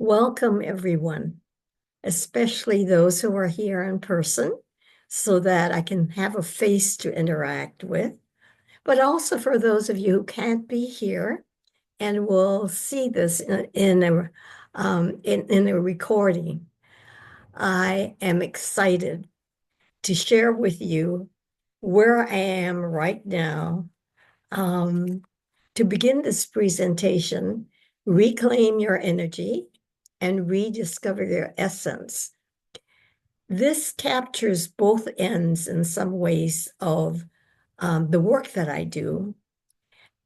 Welcome, everyone, especially those who are here in person, so that I can have a face to interact with, but also for those of you who can't be here and will see this in a recording. I am excited to share with you where I am right now. Um, to begin this presentation, reclaim your energy and rediscover your essence. This captures both ends in some ways of the work that I do.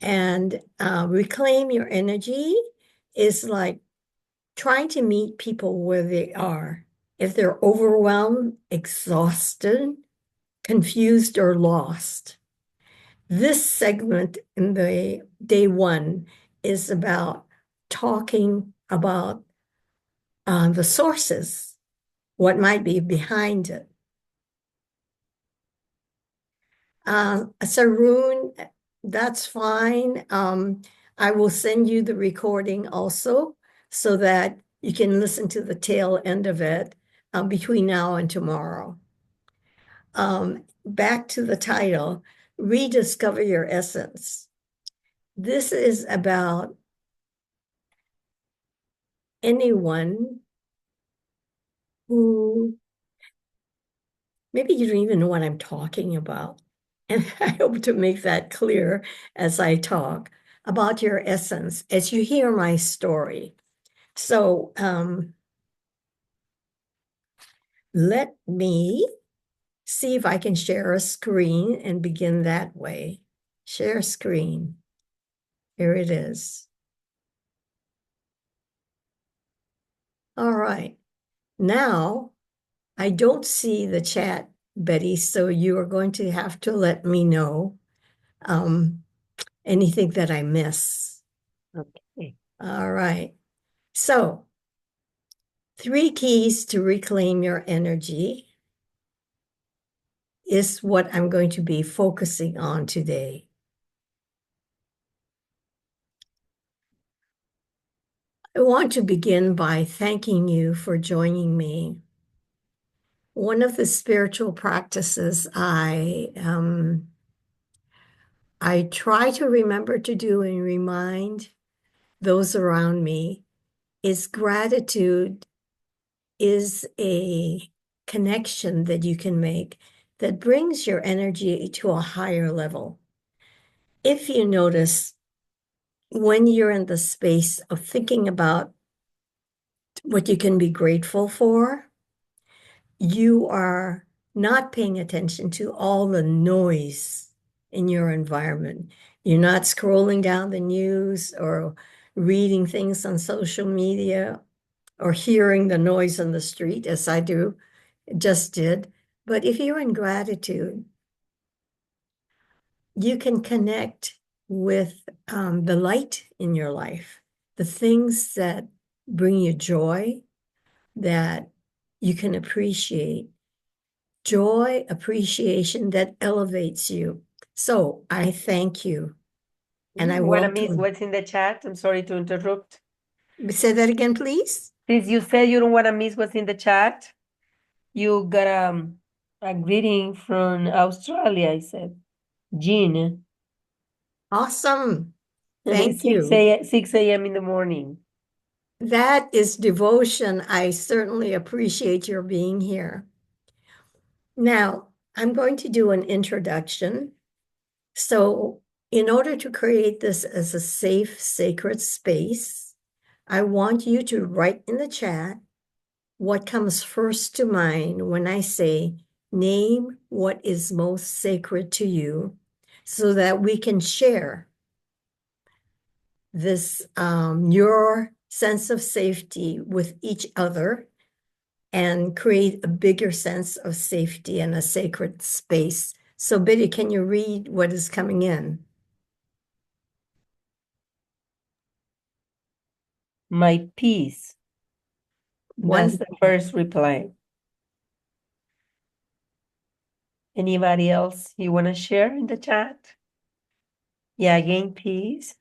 And reclaim your energy is like trying to meet people where they are. If they're overwhelmed, exhausted, confused, or lost. This segment in the day one is about talking about the sources, what might be behind it. Saroon, that's fine. I will send you the recording also so that you can listen to the tail end of it between now and tomorrow. Back to the title, Rediscover Your Essence. This is about anyone who maybe you don't even know what I'm talking about. And I hope to make that clear as I talk about your essence, as you hear my story. So let me see if I can share a screen and begin that way. Share screen. Here it is. All right. Now, I don't see the chat, Betty, so you are going to have to let me know anything that I miss. Okay. All right. So, 3 keys to reclaim your energy is what I'm going to be focusing on today. I want to begin by thanking you for joining me. One of the spiritual practices I try to remember to do and remind those around me is gratitude is a connection that you can make that brings your energy to a higher level. If you notice, when you're in the space of thinking about what you can be grateful for, you are not paying attention to all the noise in your environment. You're not scrolling down the news or reading things on social media or hearing the noise on the street, as I just did. But if you're in gratitude, you can connect with the light in your life, the things that bring you joy, that you can appreciate. Joy, appreciation that elevates you. So I thank you and I What I miss welcome. what's in the chat. I'm sorry to interrupt. Say that again, please. Since you said you don't want to miss what's in the chat, you got a greeting from Australia, I said. Jean, Awesome. Thank 6 you. a.m. 6 a.m. in the morning. That is devotion. I certainly appreciate your being here. Now, I'm going to do an introduction. So, in order to create this as a safe, sacred space, I want you to write in the chat what comes first to mind when I say, name what is most sacred to you, so that we can share this, your sense of safety with each other and create a bigger sense of safety and a sacred space. So, Biddy, can you read what is coming in? My peace. That's the Wonderful. first reply. Anybody else you want to share in the chat? Yeah, again, peace.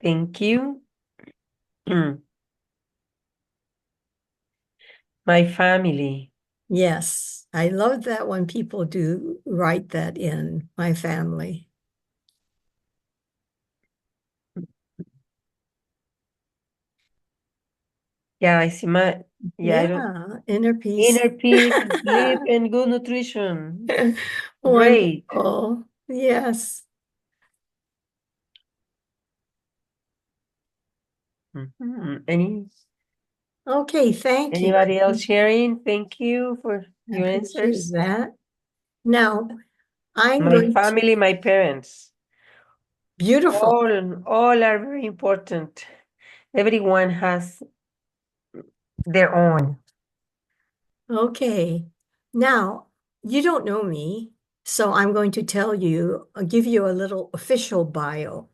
Thank you. My family. Yes, I love that when people do write that in, my family. Yeah, I see yeah, I don't, Yeah, inner peace. inner peace, sleep, and good nutrition. Great. Wonderful. Yes. Okay, thank you. Anybody else sharing? Thank you for I your appreciate answers. that. Now, I'm My going to, family, my parents, beautiful. all are very important. Everyone has their own. Okay. Now, you don't know me, so I'm going to tell you, I'll give you a little official bio.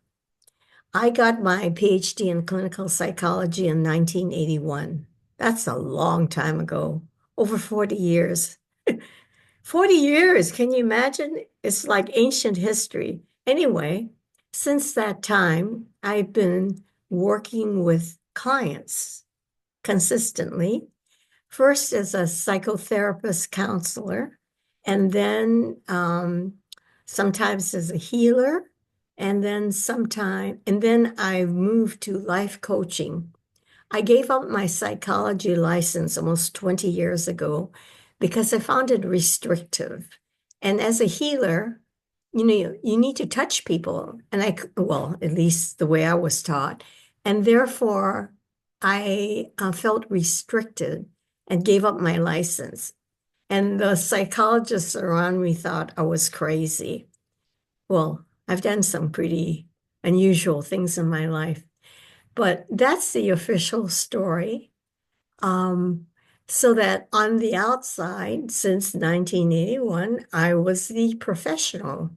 I got my PhD in clinical psychology in 1981. That's a long time ago, over 40 years. 40 years, can you imagine? It's like ancient history. Anyway, since that time, I've been working with clients consistently, first as a psychotherapist counselor, and then sometimes as a healer, and then I moved to life coaching. I gave up my psychology license almost 20 years ago because I found it restrictive. And as a healer, you need to touch people. And well, at least the way I was taught. And therefore, I felt restricted and gave up my license. And the psychologists around me thought I was crazy. Well, I've done some pretty unusual things in my life, but that's the official story. Um, so that on the outside, since 1981, I was the professional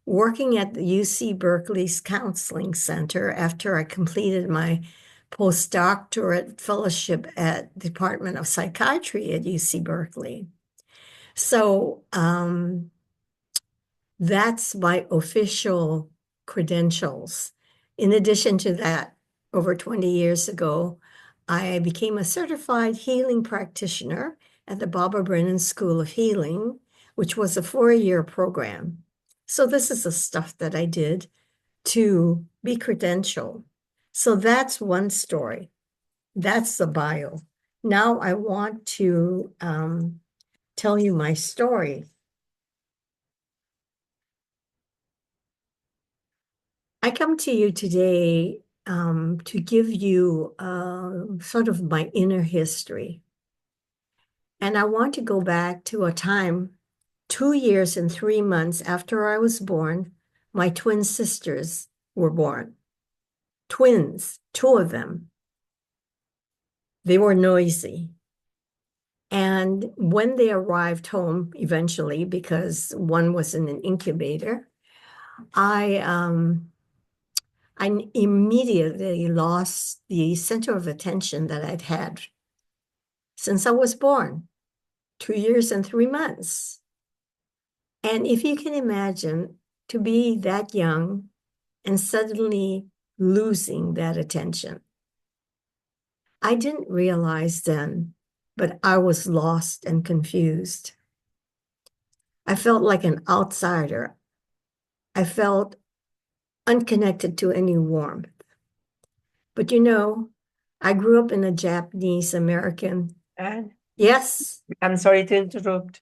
working at the UC Berkeley's Counseling Center after I completed my postdoctorate fellowship at Department of Psychiatry at UC Berkeley. So that's my official credentials. In addition to that, over 20 years ago, I became a certified healing practitioner at the Barbara Brennan School of Healing, which was a 4-year program. So this is the stuff that I did to be credentialed. So that's one story. That's the bio. Now I want to tell you my story. I come to you today to give you sort of my inner history. And I want to go back to a time 2 years and 3 months after I was born, my twin sisters were born. Twins, two of them. They were noisy. And when they arrived home eventually, because one was in an incubator, I I immediately lost the center of attention that I'd had since I was born, 2 years and 3 months. And if you can imagine to be that young and suddenly losing that attention, I didn't realize then, but I was lost and confused. I felt like an outsider. I felt unconnected to any warmth. But I grew up in a Japanese American. And Yes, I'm sorry to interrupt.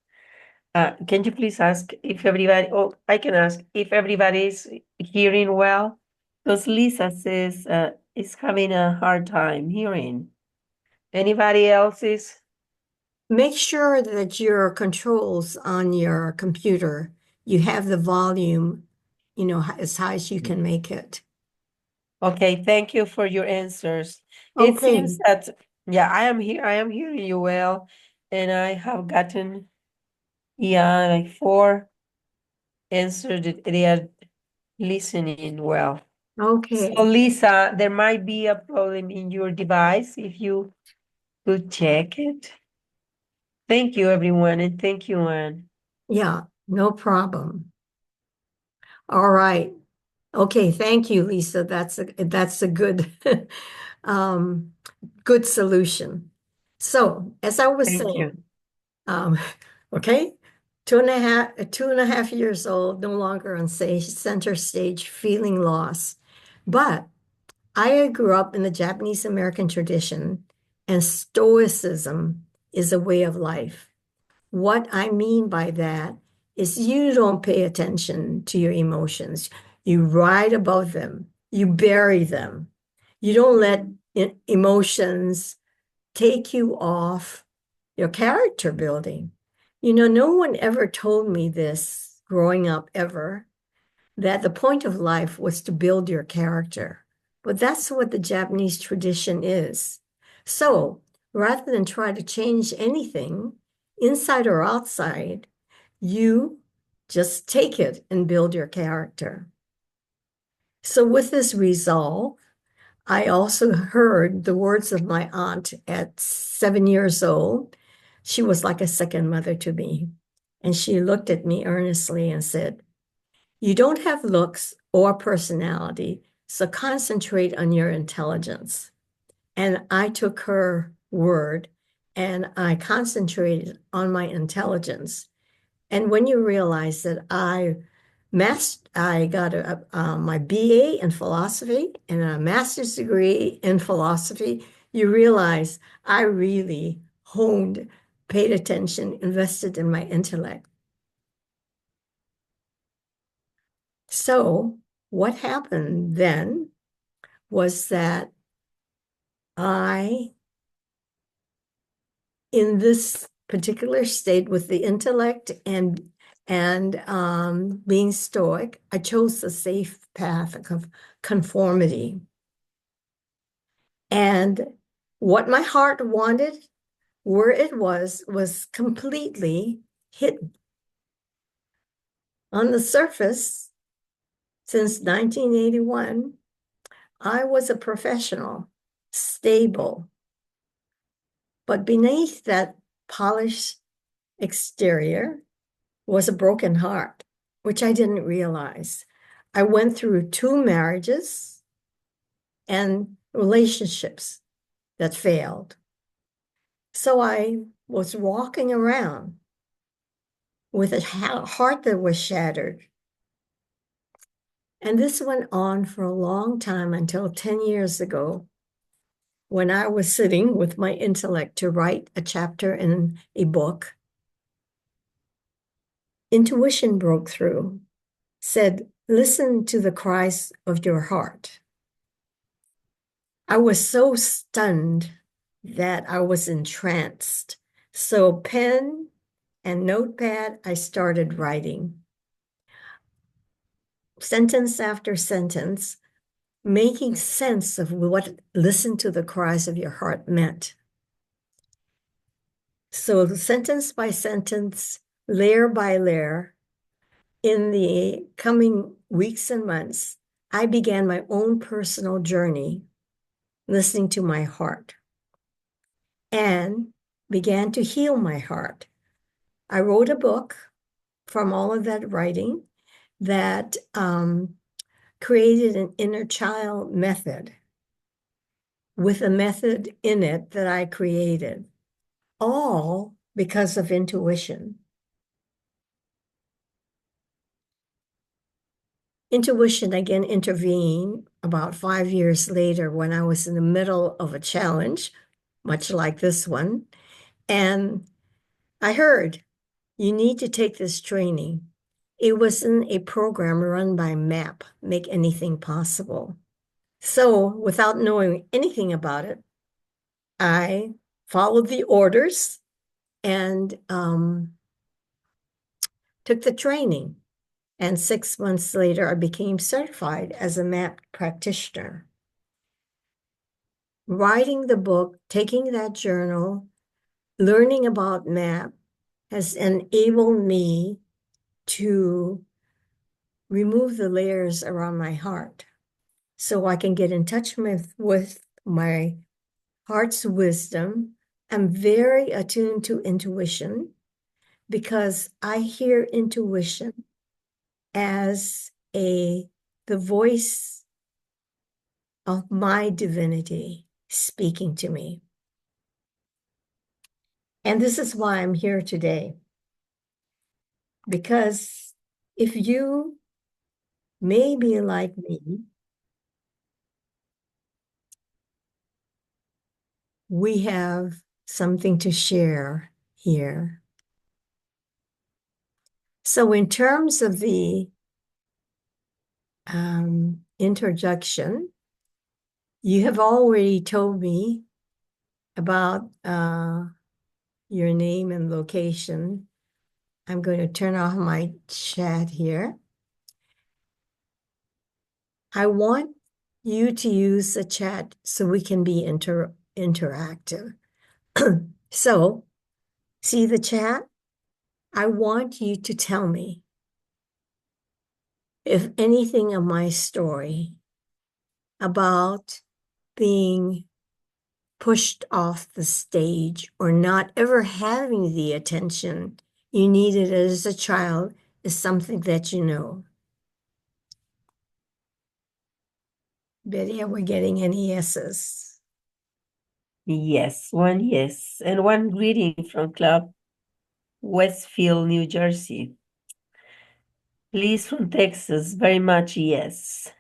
Can you please ask if everybody, oh, I can ask if everybody is hearing well? Because Lisa says is having a hard time hearing. Anybody else is? make sure that your controls on your computer, you have the volume, as high as you can make it. Okay, thank you for your answers. It Okay. seems that, yeah, I am here. I am hearing you well, and I have gotten, yeah, like 4 answers that they are listening well. So, Okay. Lisa, there might be a problem in your device if you could check it. Thank you, everyone, and thank you, Anne. Yeah, no problem. All right. Okay, thank you, Lisa. That's a good um good solution. So, as I was Thank saying, you. um, okay, 2.5 years old, no longer on stage, center stage, feeling loss. But I grew up in the Japanese American tradition, and Stoicism is a way of life. What I mean by that is you don't pay attention to your emotions. You ride above them, you bury them. You don't let emotions take you off your character building. No one ever told me this growing up ever, that the point of life was to build your character. But that's what the Japanese tradition is. So rather than try to change anything, inside or outside, you just take it and build your character. So with this resolve, I also heard the words of my aunt at 7 years old. She was like a second mother to me. And she looked at me earnestly and said, "You don't have looks or personality, so concentrate on your intelligence." And I took her word and I concentrated on my intelligence. And when you realize that I got my BA in philosophy and a master's degree in philosophy, you realize I really honed, paid attention, invested in my intellect. So what happened then was that I, in this particular state with the intellect and being stoic, I chose the safe path of conformity. And what my heart wanted, where it was completely hidden. On the surface, since 1981, I was a professional, stable, but beneath that polished exterior was a broken heart, which I didn't realize. I went through two marriages and relationships that failed. So I was walking around with a heart that was shattered. And this went on for a long time until 10 years ago, when I was sitting with my intellect to write a chapter in a book. Intuition broke through, said, "Listen to the cries of your heart." I was so stunned that I was entranced. So, pen and notepad, I started writing sentence after sentence, making sense of what "listen to the cries of your heart" meant. So, sentence by sentence, layer by layer, in the coming weeks and months, I began my own personal journey listening to my heart and began to heal my heart. I wrote a book from all of that writing that created an inner child method with a method in it that I created, all because of intuition. Intuition again intervened about 5 years later when I was in the middle of a challenge, much like this one. And I heard, "You need to take this training." It was in a program run by MAP, Make Anything Possible. So, without knowing anything about it, I followed the orders and took the training. And 6 months later, I became certified as a MAP practitioner. Writing the book, taking that journal, learning about MAP has enabled me to remove the layers around my heart so I can get in touch with my heart's wisdom. I'm very attuned to intuition because I hear intuition as a the voice of my divinity speaking to me. And this is why I'm here today. Because if you may be like me, we have something to share here. So, in terms of the introduction, you have already told me about your name and location. I'm going to turn off my chat here. I want you to use the chat so we can be interactive. So, see the chat? I want you to tell me if anything of my story about being pushed off the stage or not ever having the attention you needed as a child is something that you know. Betty, are we getting any yeses? Yes, one yes. And one greeting from Club Westfield, New Jersey. Liz from Texas, very much yes.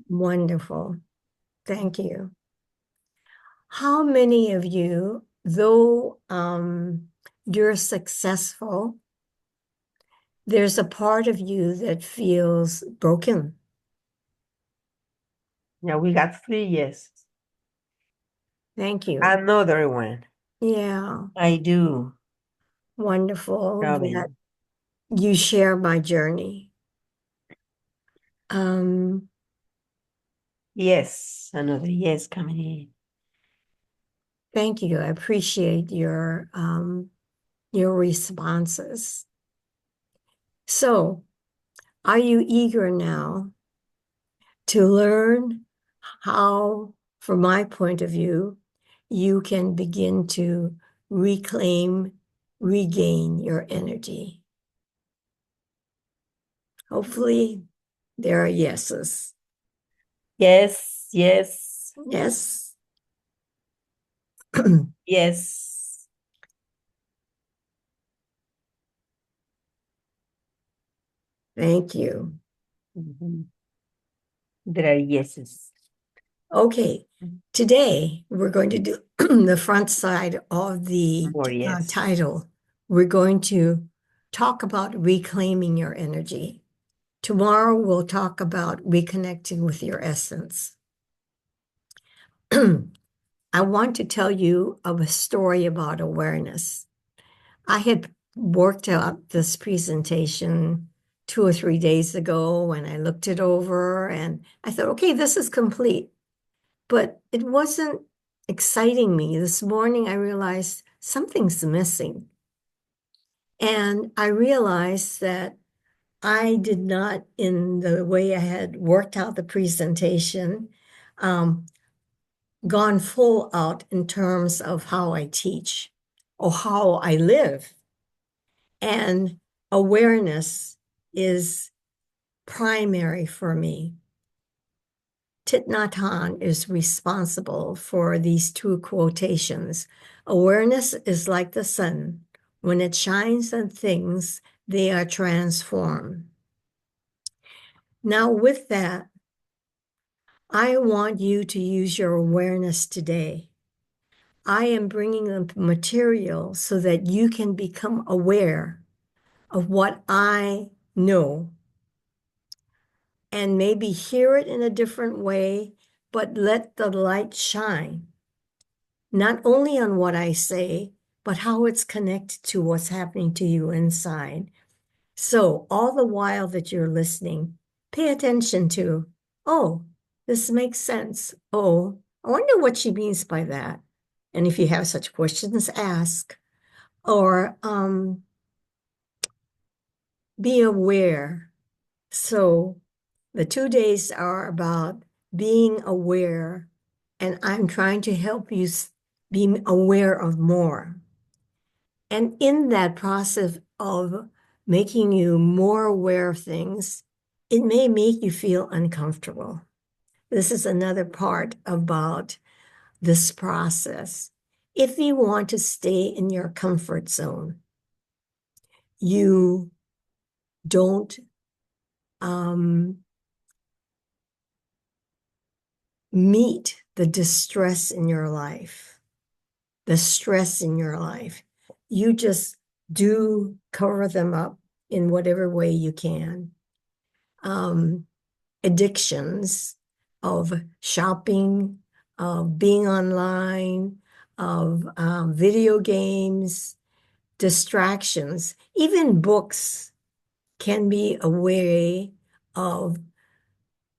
Wonderful. Thank you. How many of you, though you're successful, there's a part of you that feels broken? Yeah, we got three yes. Thank you. Another one. Yeah, I do, wonderful that Robin. you share my journey. Um, Yes, another yes coming in. Thank you. I appreciate your responses. So, are you eager now to learn how, from my point of view, you can begin to reclaim, regain your energy? Hopefully, there are yeses. Yes, yes, Yes. yes. Thank you. Mhm. There are yeses. Okay, today we're going to do the front side of the More yes. title. We're going to talk about reclaiming your energy. Tomorrow we'll talk about reconnecting with your essence. I want to tell you of a story about awareness. I had worked out this presentation 2 or 3 days ago and I looked it over and I thought, okay, this is complete. But it wasn't exciting me. This morning, I realized something's missing. And I realized that I did not, in the way I had worked out the presentation, um, gone full out in terms of how I teach or how I live. And awareness is primary for me. Thich Nhat Hanh is responsible for these two quotations. Awareness is like the sun. When it shines on things, they are transformed. Now, with that, I want you to use your awareness today. I am bringing the material so that you can become aware of what I know and maybe hear it in a different way, but let the light shine. Not only on what I say, but how it's connected to what's happening to you inside. So, all the while that you're listening, pay attention to, oh, this makes sense. Oh, I wonder what she means by that. And if you have such questions, ask. Or be aware. So, the 2 days are about being aware, and I'm trying to help you be aware of more. And in that process of making you more aware of things, It may make you feel uncomfortable. This is another part about this process. If you want to stay in your comfort zone, you don't um, meet the distress in your life, the stress in your life. You just do cover them up in whatever way you can. Um, Addictions of shopping, of being online, of video games, distractions, even books can be a way of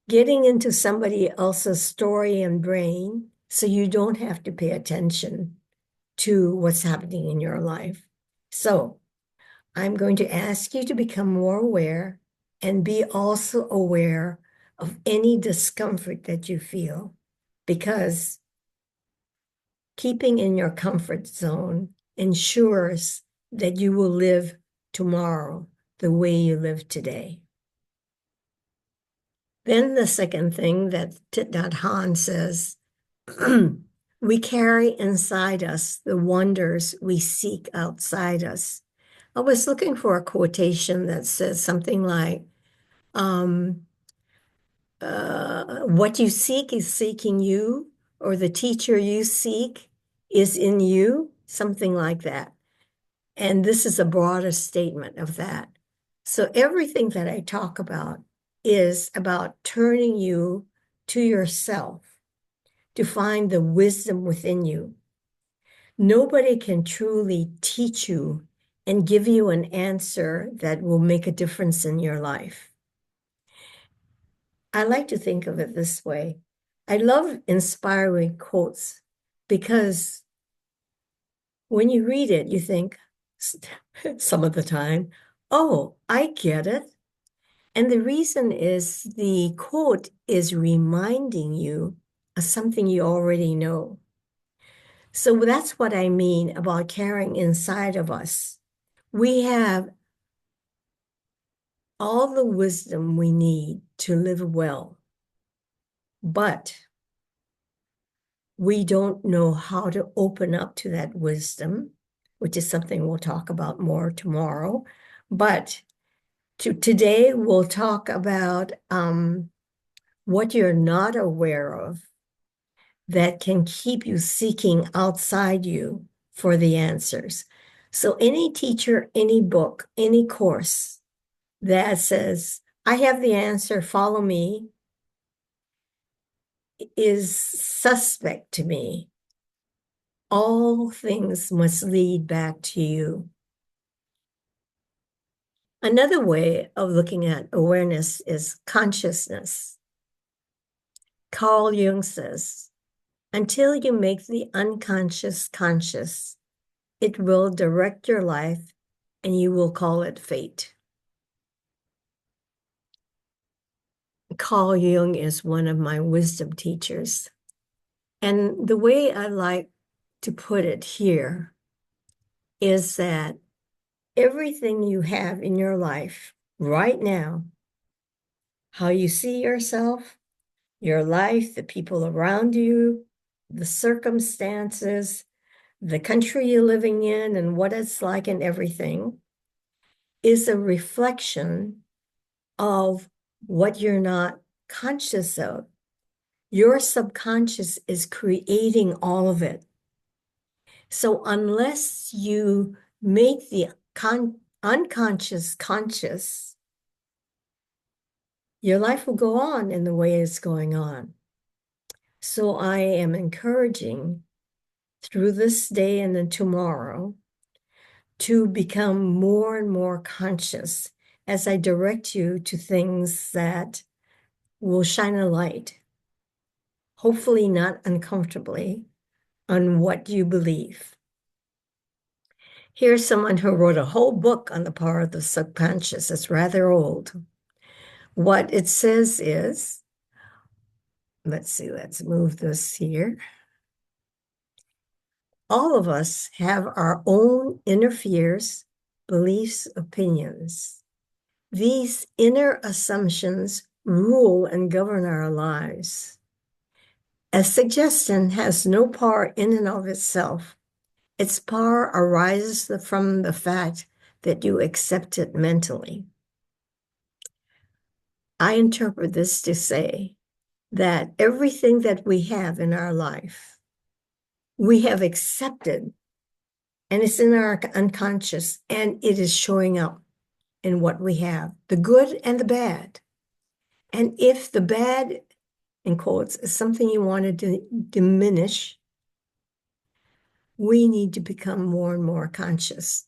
getting into somebody else's story and brain so you don't have to pay attention to what's happening in your life. So I'm going to ask you to become more aware and be also aware of any discomfort that you feel, because keeping in your comfort zone ensures that you will live tomorrow the way you live today. Then the second thing that Thich Nhat Hanh says, we carry inside us the wonders we seek outside us. I was looking for a quotation that says something like, um, what you seek is seeking you, or the teacher you seek is in you, something like that. And this is a broader statement of that. So everything that I talk about is about turning you to yourself to find the wisdom within you. Nobody can truly teach you and give you an answer that will make a difference in your life. I like to think of it this way. I love inspiring quotes because when you read it, you think some of the time, oh, I get it. And the reason is the quote is reminding you of something you already know. So that's what I mean about carrying inside of us. We have all the wisdom we need to live well, but we don't know how to open up to that wisdom, which is something we'll talk about more tomorrow. But today, we'll talk about what you're not aware of that can keep you seeking outside you for the answers. So, any teacher, any book, any course that says, I have the answer, follow me, is suspect to me. All things must lead back to you. Another way of looking at awareness is consciousness. Carl Jung says, until you make the unconscious conscious, it will direct your life and you will call it fate. Carl Jung is one of my wisdom teachers. And the way I like to put it here is that everything you have in your life right now, how you see yourself, your life, the people around you, the circumstances, the country you're living in, and what it's like and everything, is a reflection of what you're not conscious of. Your subconscious is creating all of it. So unless you make the unconscious conscious, your life will go on in the way it's going on. So I am encouraging through this day and then tomorrow to become more and more conscious as I direct you to things that will shine a light, hopefully not uncomfortably, on what you believe. Here's someone who wrote a whole book on the power of the subconscious. It's rather old. What it says is, let's see, let's move this here. All of us have our own inner fears, beliefs, opinions. These inner assumptions rule and govern our lives. A suggestion has no power in and of itself. Its power arises from the fact that you accept it mentally. I interpret this to say that everything that we have in our life, we have accepted, and it's in our unconscious, and it is showing up in what we have, the good and the bad. And if the bad, in quotes, is something you want to diminish, we need to become more and more conscious.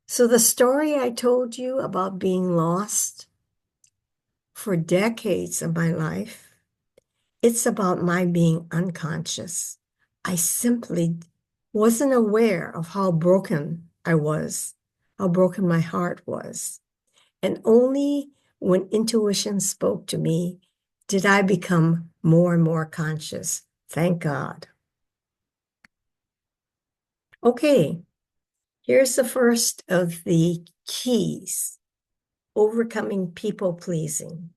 So the story I told you about being lost for decades of my life, it's about my being unconscious. I simply wasn't aware of how broken I was, how broken my heart was. And only when intuition spoke to me did I become more and more conscious. Thank God. Okay, here's the first of the keys: overcoming people pleasing.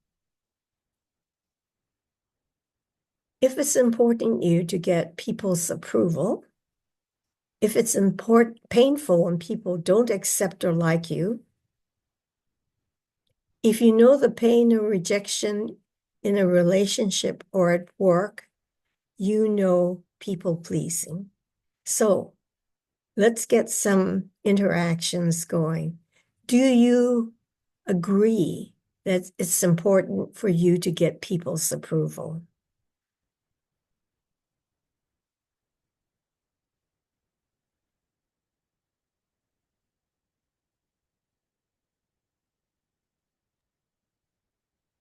If it's important to you to get people's approval, if it's painful when people don't accept or like you, if you know the pain of rejection in a relationship or at work, you know people pleasing. So let's get some interactions going. Do you agree that it's important for you to get people's approval?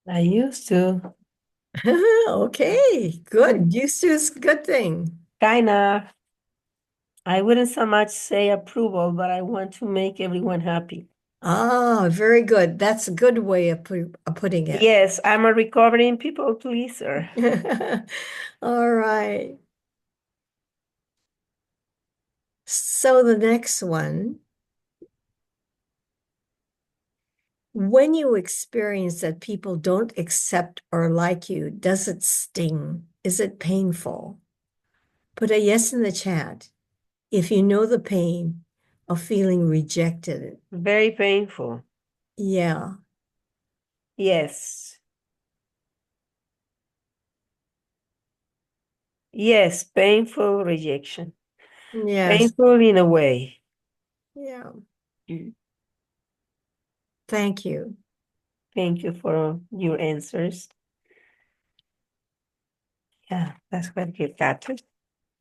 I used to. Okay, good. Used to is a good thing. Kinda. I wouldn't so much say approval, but I want to make everyone happy. Ah, very good. That's a good way of putting it. Yes, I'm a recovering people pleaser. All right. So the next one, when you experience that people don't accept or like you, does it sting? Is it painful? Put a yes in the chat if you know the pain of feeling rejected. Very painful. Yeah, Yes. Yes, painful rejection. yes, Painful in a way. yeah. Mm. Thank you. Thank you for your answers. Yeah, that's what you got.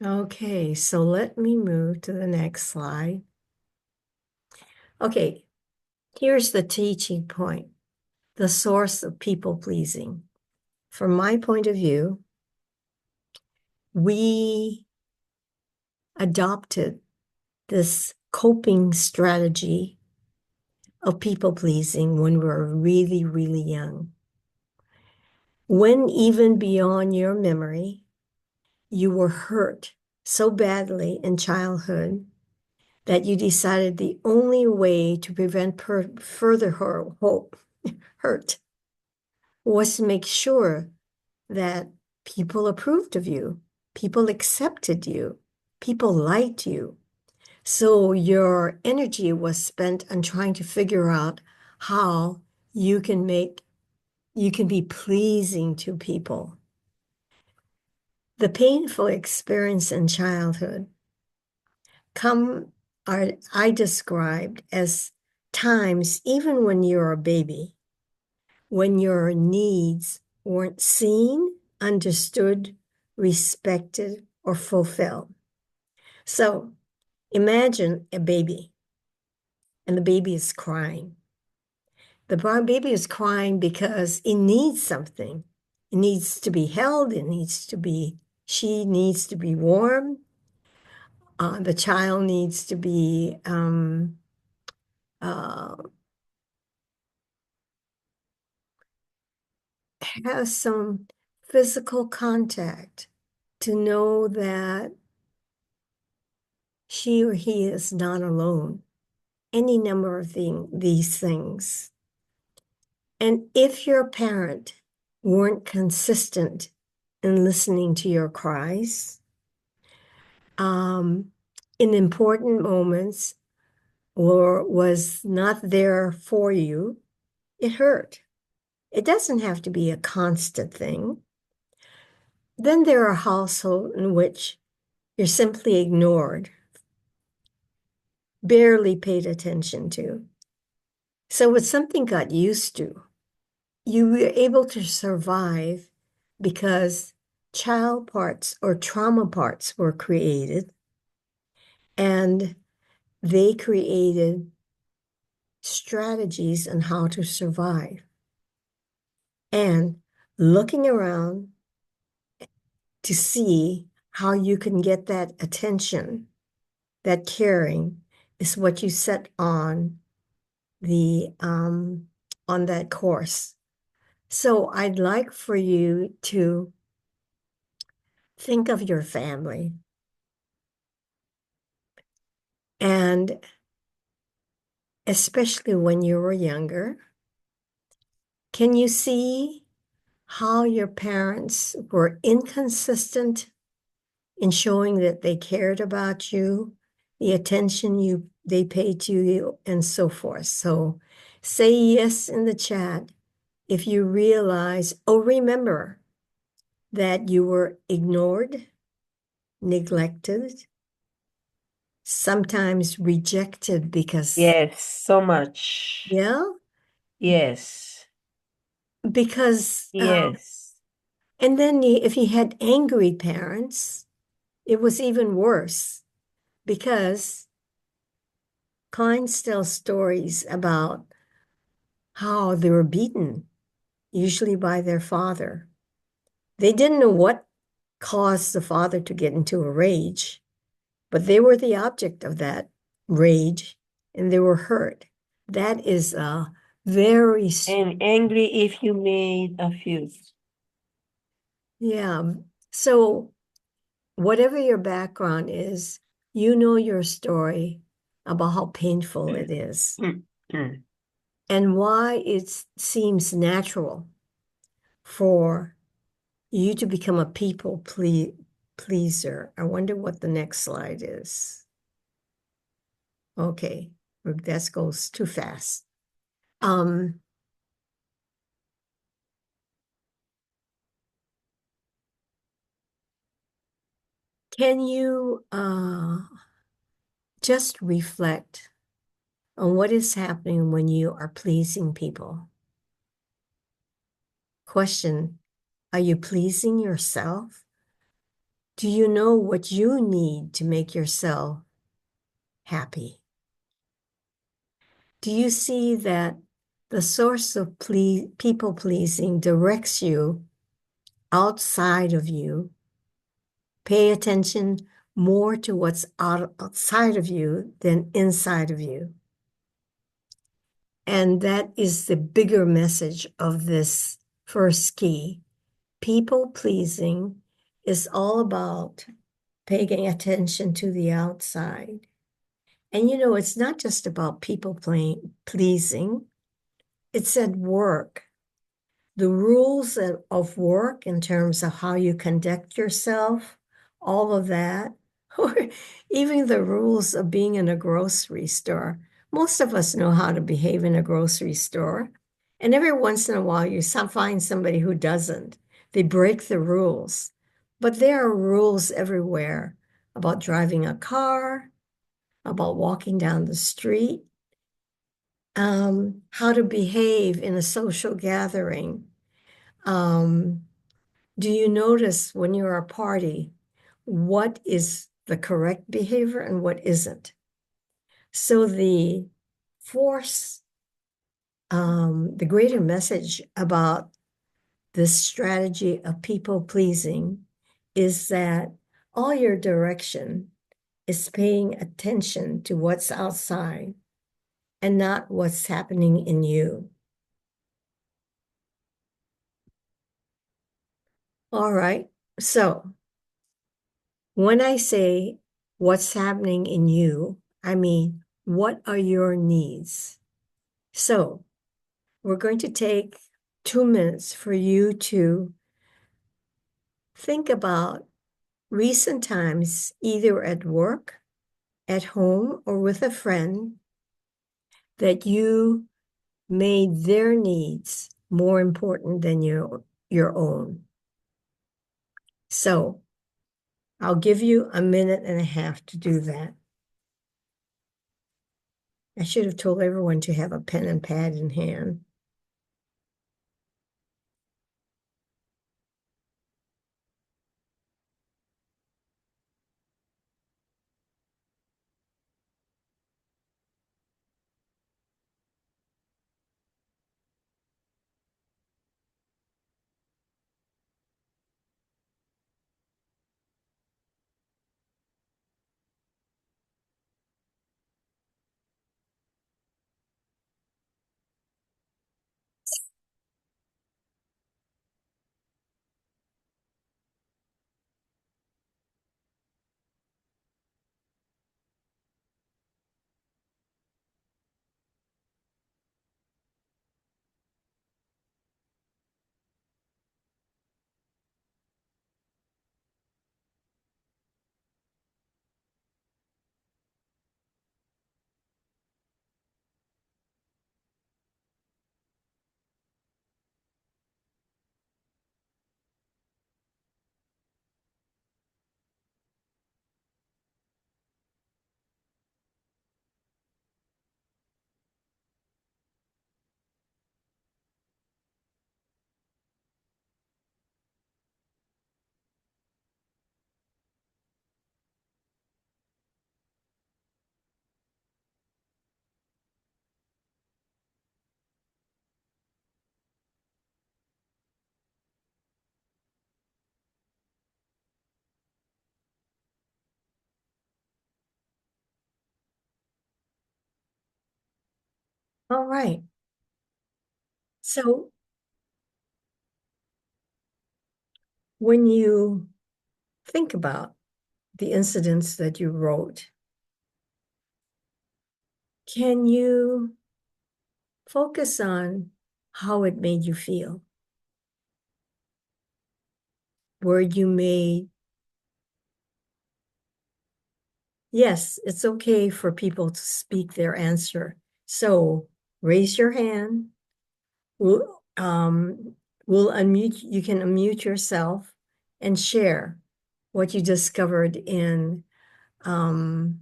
Okay, so let me move to the next slide. Okay, here's the teaching point, the source of people pleasing. From my point of view, we adopted this coping strategy of people pleasing when we were really, really young. When even beyond your memory, you were hurt so badly in childhood that you decided the only way to prevent further hurt was to make sure that people approved of you, people accepted you, people liked you. So your energy was spent on trying to figure out how you can be pleasing to people. The painful experience in childhood come are I described as times, even when you're a baby, when your needs weren't seen, understood, respected, or fulfilled. So imagine a baby, and the baby is crying. The baby is crying because it needs something. It needs to be held. She needs to be warm. The child needs to be, uh, have some physical contact to know that she or he is not alone. Any number of these things. And if your parent weren't consistent in listening to your cries, um, in important moments, or was not there for you, it hurt. It doesn't have to be a constant thing. Then there are households in which you're simply ignored, barely paid attention to. So it's something got used to. You were able to survive because child parts or trauma parts were created, and they created strategies on how to survive. And looking around to see how you can get that attention, that caring, is what you set the on that course. So I'd like for you to think of your family, and especially when you were younger, can you see how your parents were inconsistent in showing that they cared about you, the attention they paid to you, and so forth? So say yes in the chat if you realize, oh, remember that you were ignored, neglected, sometimes rejected because, Yes, so much. yeah, Yes. because, Yes. and then if you had angry parents, it was even worse because clients tell stories about how they were beaten, usually by their father. They didn't know what caused the father to get into a rage, but they were the object of that rage and they were hurt. That is a very, And angry if you made a fuse. yeah. So, whatever your background is, you know your story about how painful it is and why it seems natural for you to become a pleaser. I wonder what the next slide is. Okay, that goes too fast. Um, can you just reflect on what is happening when you are pleasing people? Question, are you pleasing yourself? Do you know what you need to make yourself happy? Do you see that the source of people pleasing directs you outside of you? Pay attention more to what's outside of you than inside of you. And that is the bigger message of this first key. People pleasing is all about paying attention to the outside. And it's not just about pleasing, it's at work. The rules of work in terms of how you conduct yourself, all of that, or even the rules of being in a grocery store. Most of us know how to behave in a grocery store. And every once in a while, you find somebody who doesn't. They break the rules. But there are rules everywhere about driving a car, about walking down the street, how to behave in a social gathering. Um, do you notice when you're a party what is the correct behavior and what isn't? So force, the greater message about this strategy of people pleasing is that all your direction is paying attention to what's outside and not what's happening in you. All right. So when I say what's happening in you, I mean, what are your needs? So we're going to take 2 minutes for you to think about recent times, either at work, at home, or with a friend, that you made their needs more important than your own. So I'll give you a minute and a half to do that. I should have told everyone to have a pen and pad in hand. All right. So when you think about the incidents that you wrote, can you focus on how it made you feel? Were you made, yes, it's okay for people to speak their answer. So raise your hand. We'll unmute, you can unmute yourself and share what you discovered in um,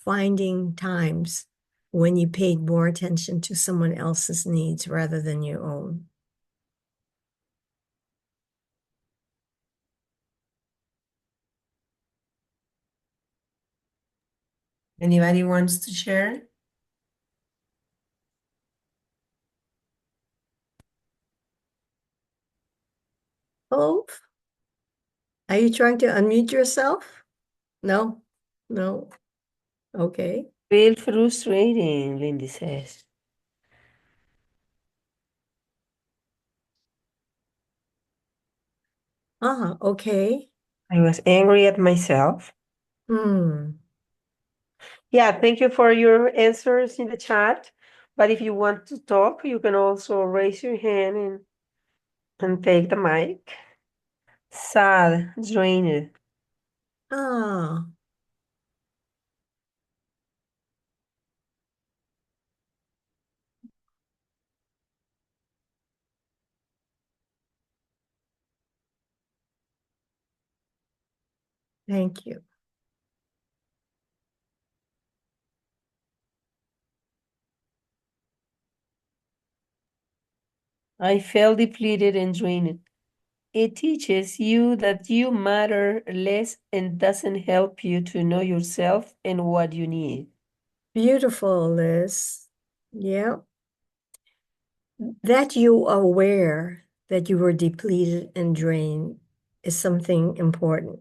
finding times when you paid more attention to someone else's needs rather than your own. Anybody wants to share? Oh, are you trying to unmute yourself? No, no. Okay. Feel frustrating, Lindy says. Okay. I was angry at myself. Hmm. Yeah, thank you for your answers in the chat. But if you want to talk, you can also raise your hand and take the mic. Sad, drained. Ah, thank you. I felt depleted and drained. It teaches you that you matter less and doesn't help you to know yourself and what you need. Beautiful, Liz. Yeah. That you are aware that you were depleted and drained is something important.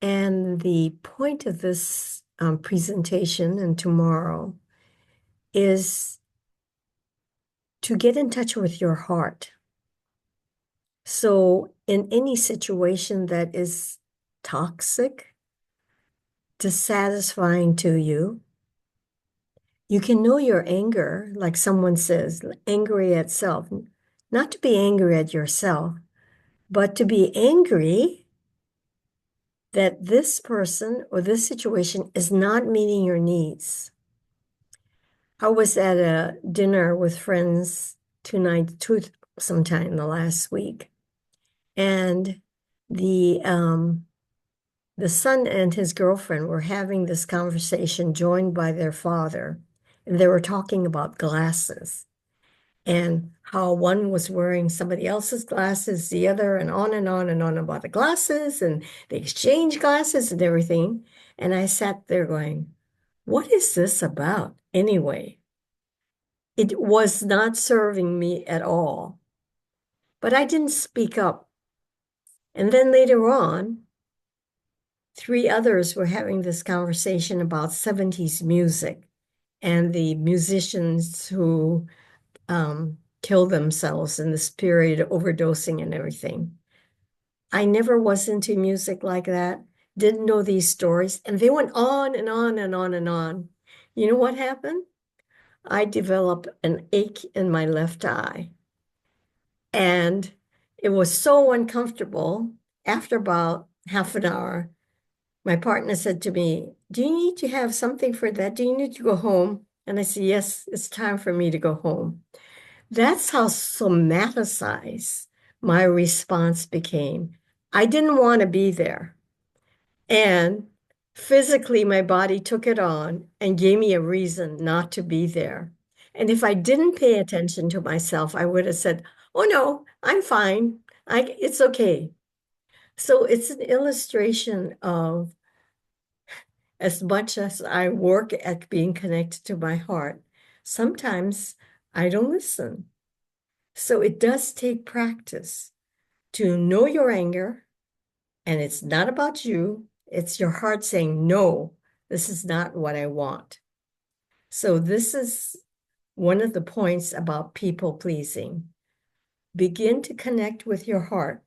And the point of this presentation and tomorrow is to get in touch with your heart. So, in any situation that is toxic, dissatisfying to you, You can know your anger, like someone says, angry at self, not to be angry at yourself, but to be angry that this person or this situation is not meeting your needs. I was at a dinner with friends sometime in the last week, and the um, the son and his girlfriend were having this conversation, joined by their father, and they were talking about glasses and how one was wearing somebody else's glasses, the other, and on and on and on about the glasses, and they exchanged glasses and everything. And I sat there going, what is this about anyway? It was not serving me at all, but I didn't speak up. And then later on, three others were having this conversation about 70s music and the musicians who killed themselves in this period, overdosing and everything. I never was into music like that, didn't know these stories, and they went on and on and on and on. You know what happened? I developed an ache in my left eye, and it was so uncomfortable. After about half an hour, my partner said to me, do you need to have something for that? Do you need to go home? And I said, yes, it's time for me to go home. That's how somaticized my response became. I didn't want to be there. And physically, my body took it on and gave me a reason not to be there. And if I didn't pay attention to myself, I would have said, oh no, I'm fine. It's okay. So it's an illustration of, as much as I work at being connected to my heart, sometimes I don't listen. So it does take practice to know your anger, and it's not about you, it's your heart saying, no, this is not what I want. So this is one of the points about people pleasing. Begin to connect with your heart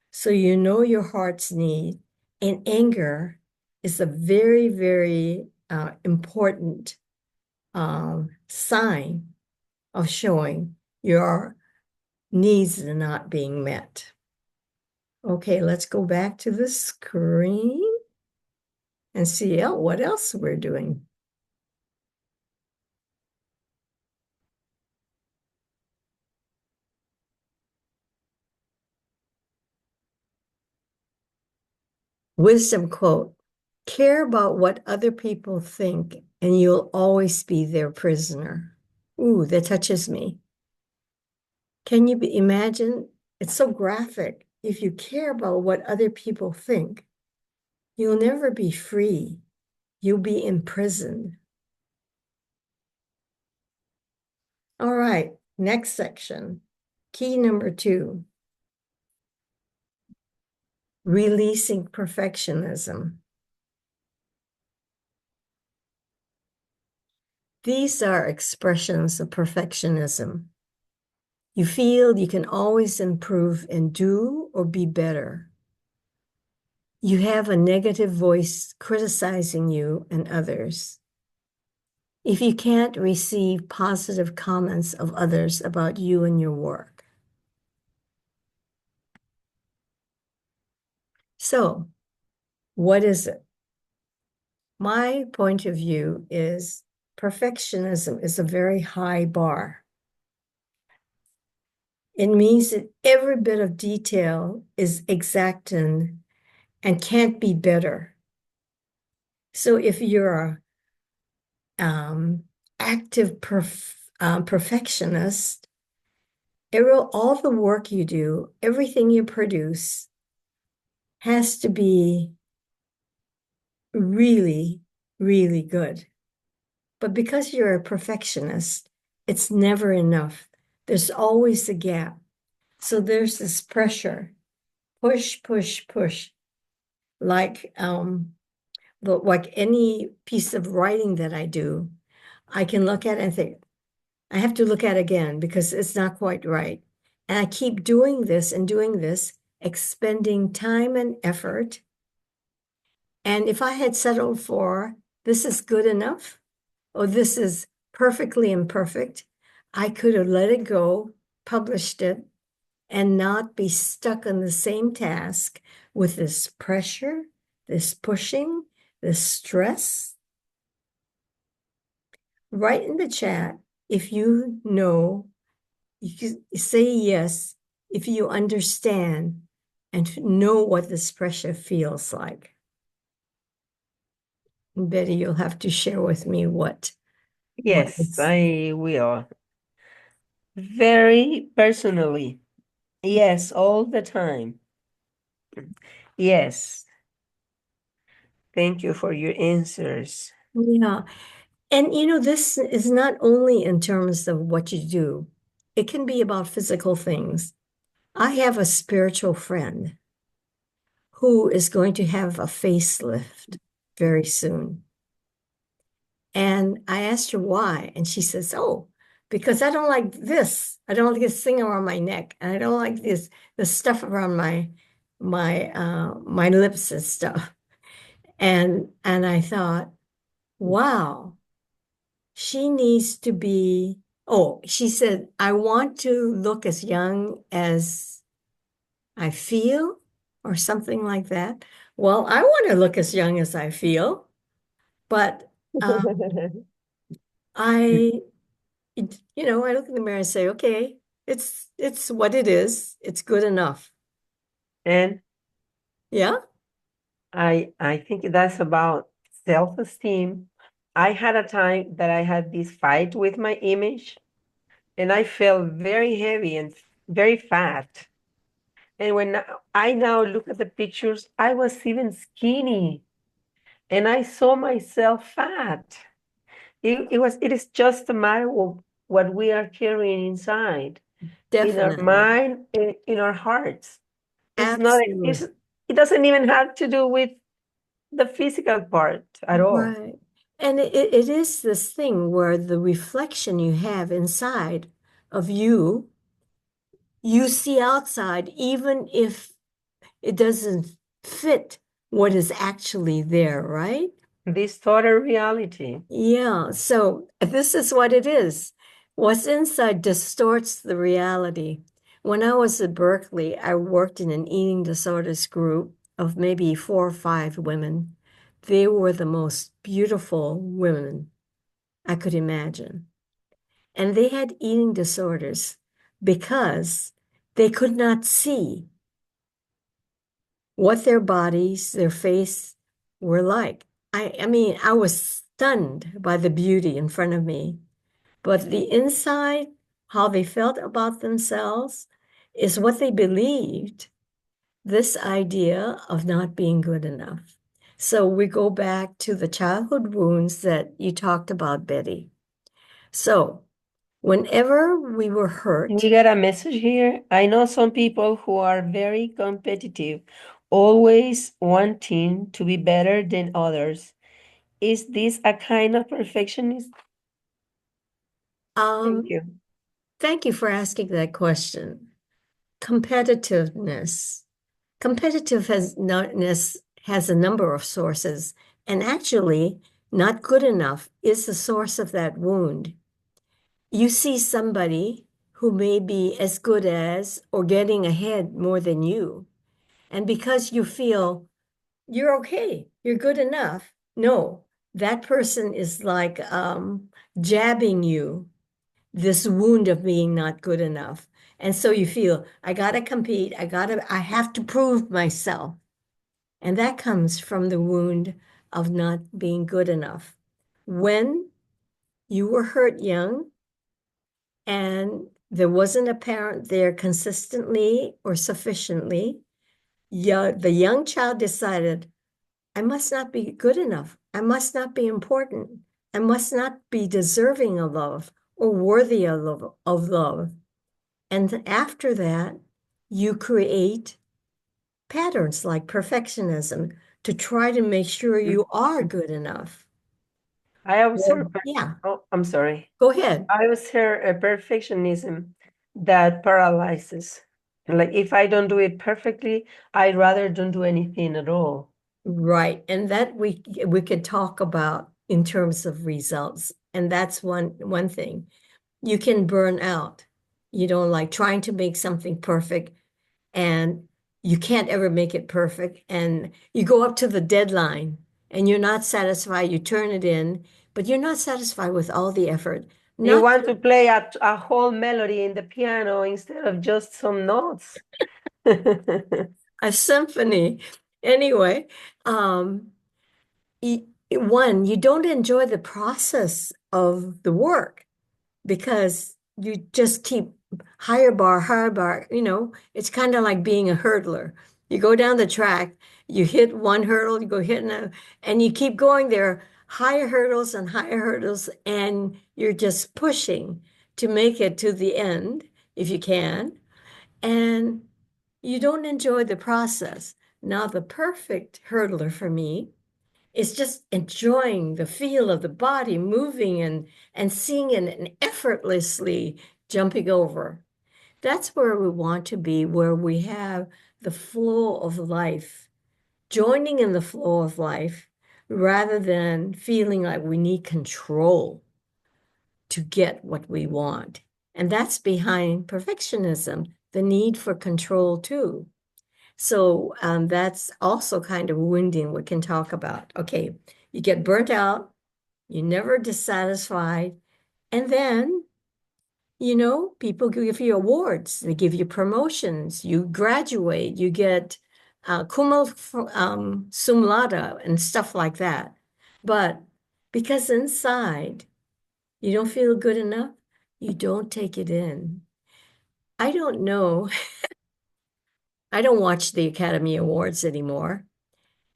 so you know your heart's need. And anger is a very, very important sign of showing your needs are not being met. Okay, let's go back to the screen and see what else we're doing. Wisdom quote, care about what other people think and you'll always be their prisoner. Ooh, that touches me. Can you imagine? It's so graphic. If you care about what other people think, you'll never be free. You'll be imprisoned. All right, next section. Key number 2, releasing perfectionism. These are expressions of perfectionism. You feel you can always improve and do or be better. You have a negative voice criticizing you and others. If you can't receive positive comments of others about you and your work. So, what is it? My point of view is perfectionism is a very high bar. It means that every bit of detail is exact and can't be better. So if you're a active perfectionist, all the work you do, everything you produce has to be really, really good. But because you're a perfectionist, it's never enough. There's always a gap. So there's this pressure, push, push, push, like like any piece of writing that I do, I can look at it and think, I have to look at it again because it's not quite right. And I keep doing this and doing this, expending time and effort. And if I had settled for this is good enough, or this is perfectly imperfect. I could have let it go, published it, and not be stuck on the same task with this pressure, this pushing, this stress. Write in the chat if you know, you can say yes if you understand and know what this pressure feels like. And Betty, you'll have to share with me what Yes, it's I will. Very personally. Yes, all the time. Yes. Thank you for your answers. yeah. And this is not only in terms of what you do, it can be about physical things. I have a spiritual friend who is going to have a facelift very soon. And I asked her why, and she says, "Oh, because I don't like this. I don't like this thing around my neck, and I don't like the stuff around my lips and stuff." And I thought, wow, she needs to be. Oh, she said, "I want to look as young as I feel," or something like that. Well, I want to look as young as I feel, but I I look in the mirror and say, okay, it's what it is. It's good enough. And Yeah, I think that's about self-esteem. I had a time that I had this fight with my image, and I felt very heavy and very fat. And when I now look at the pictures, I was even skinny, and I saw myself fat. It is just a matter of what we are carrying inside, in our definitely. mind, in our hearts. It's not, Absolutely. it doesn't even have to do with the physical part at all. Right. And it is this thing where the reflection you have inside of you, you see outside, even if it doesn't fit what is actually there, right? This total reality. Yeah, so this is what it is. What's inside distorts the reality. When I was at Berkeley, I worked in an eating disorders group of maybe 4 or 5 women. They were the most beautiful women I could imagine. And they had eating disorders because they could not see what their bodies, their face were like. I mean, I was stunned by the beauty in front of me. But the inside, how they felt about themselves, is what they believed, this idea of not being good enough. So we go back to the childhood wounds that you talked about, Betty. So whenever we were We hurt, got a message here. I know some people who are very competitive, always wanting to be better than others. Is this a kind of perfectionist? Thank um, you. thank you for asking that question. Competitiveness. Competitiveness has a number of sources, and actually, not good enough is the source of that wound. You see somebody who may be as good as or getting ahead more than you, and because you feel you're okay, you're good enough, no, that person is like jabbing you this wound of being not good enough. And so you feel, I gotta compete, I have to prove myself. And that comes from the wound of not being good enough. When you were hurt young and there wasn't a parent there consistently or sufficiently, the young child decided, I must not be good enough. I must not be important. I must not be deserving of love or worthy of love. And after that, you create patterns like perfectionism to try to make sure you are Mhm. good enough. I observe, Well, yeah, oh, I'm sorry. go ahead. I observe a perfectionism that paralyzes. Like if I don't do it perfectly, I'd rather don't do anything at all. Right. And that we could talk about in terms of results And that's one thing. You can burn out. You don't like trying to make something perfect and you can't ever make it perfect. And you go up to the deadline and you're not satisfied. You turn it in, but you're not satisfied with all the effort. You Not want to play a whole melody in the piano instead of just some notes. a symphony. Anyway, one, you don't enjoy the process of the work because you just keep higher bar. It's kind of like being a hurdler. You go down the track, you hit one hurdle, you go hit another, and you keep going there, higher hurdles, and you're just pushing to make it to the end if you can. And you don't enjoy the process. Now, the perfect hurdler for me is just enjoying the feel of the body moving and seeing it and effortlessly jumping over. That's where we want to be, where we have the flow of life, joining in the flow of life rather than feeling like we need control to get what we want. And that's behind perfectionism, the need for control too. So that's also kind of wounding we can talk about. Okay, you get burnt out, you're never dissatisfied, and then, people give you awards, they give you promotions, you graduate, you get cum laude and stuff like that. But because inside you don't feel good enough, you don't take it in. I don't know. I don't watch the Academy Awards anymore,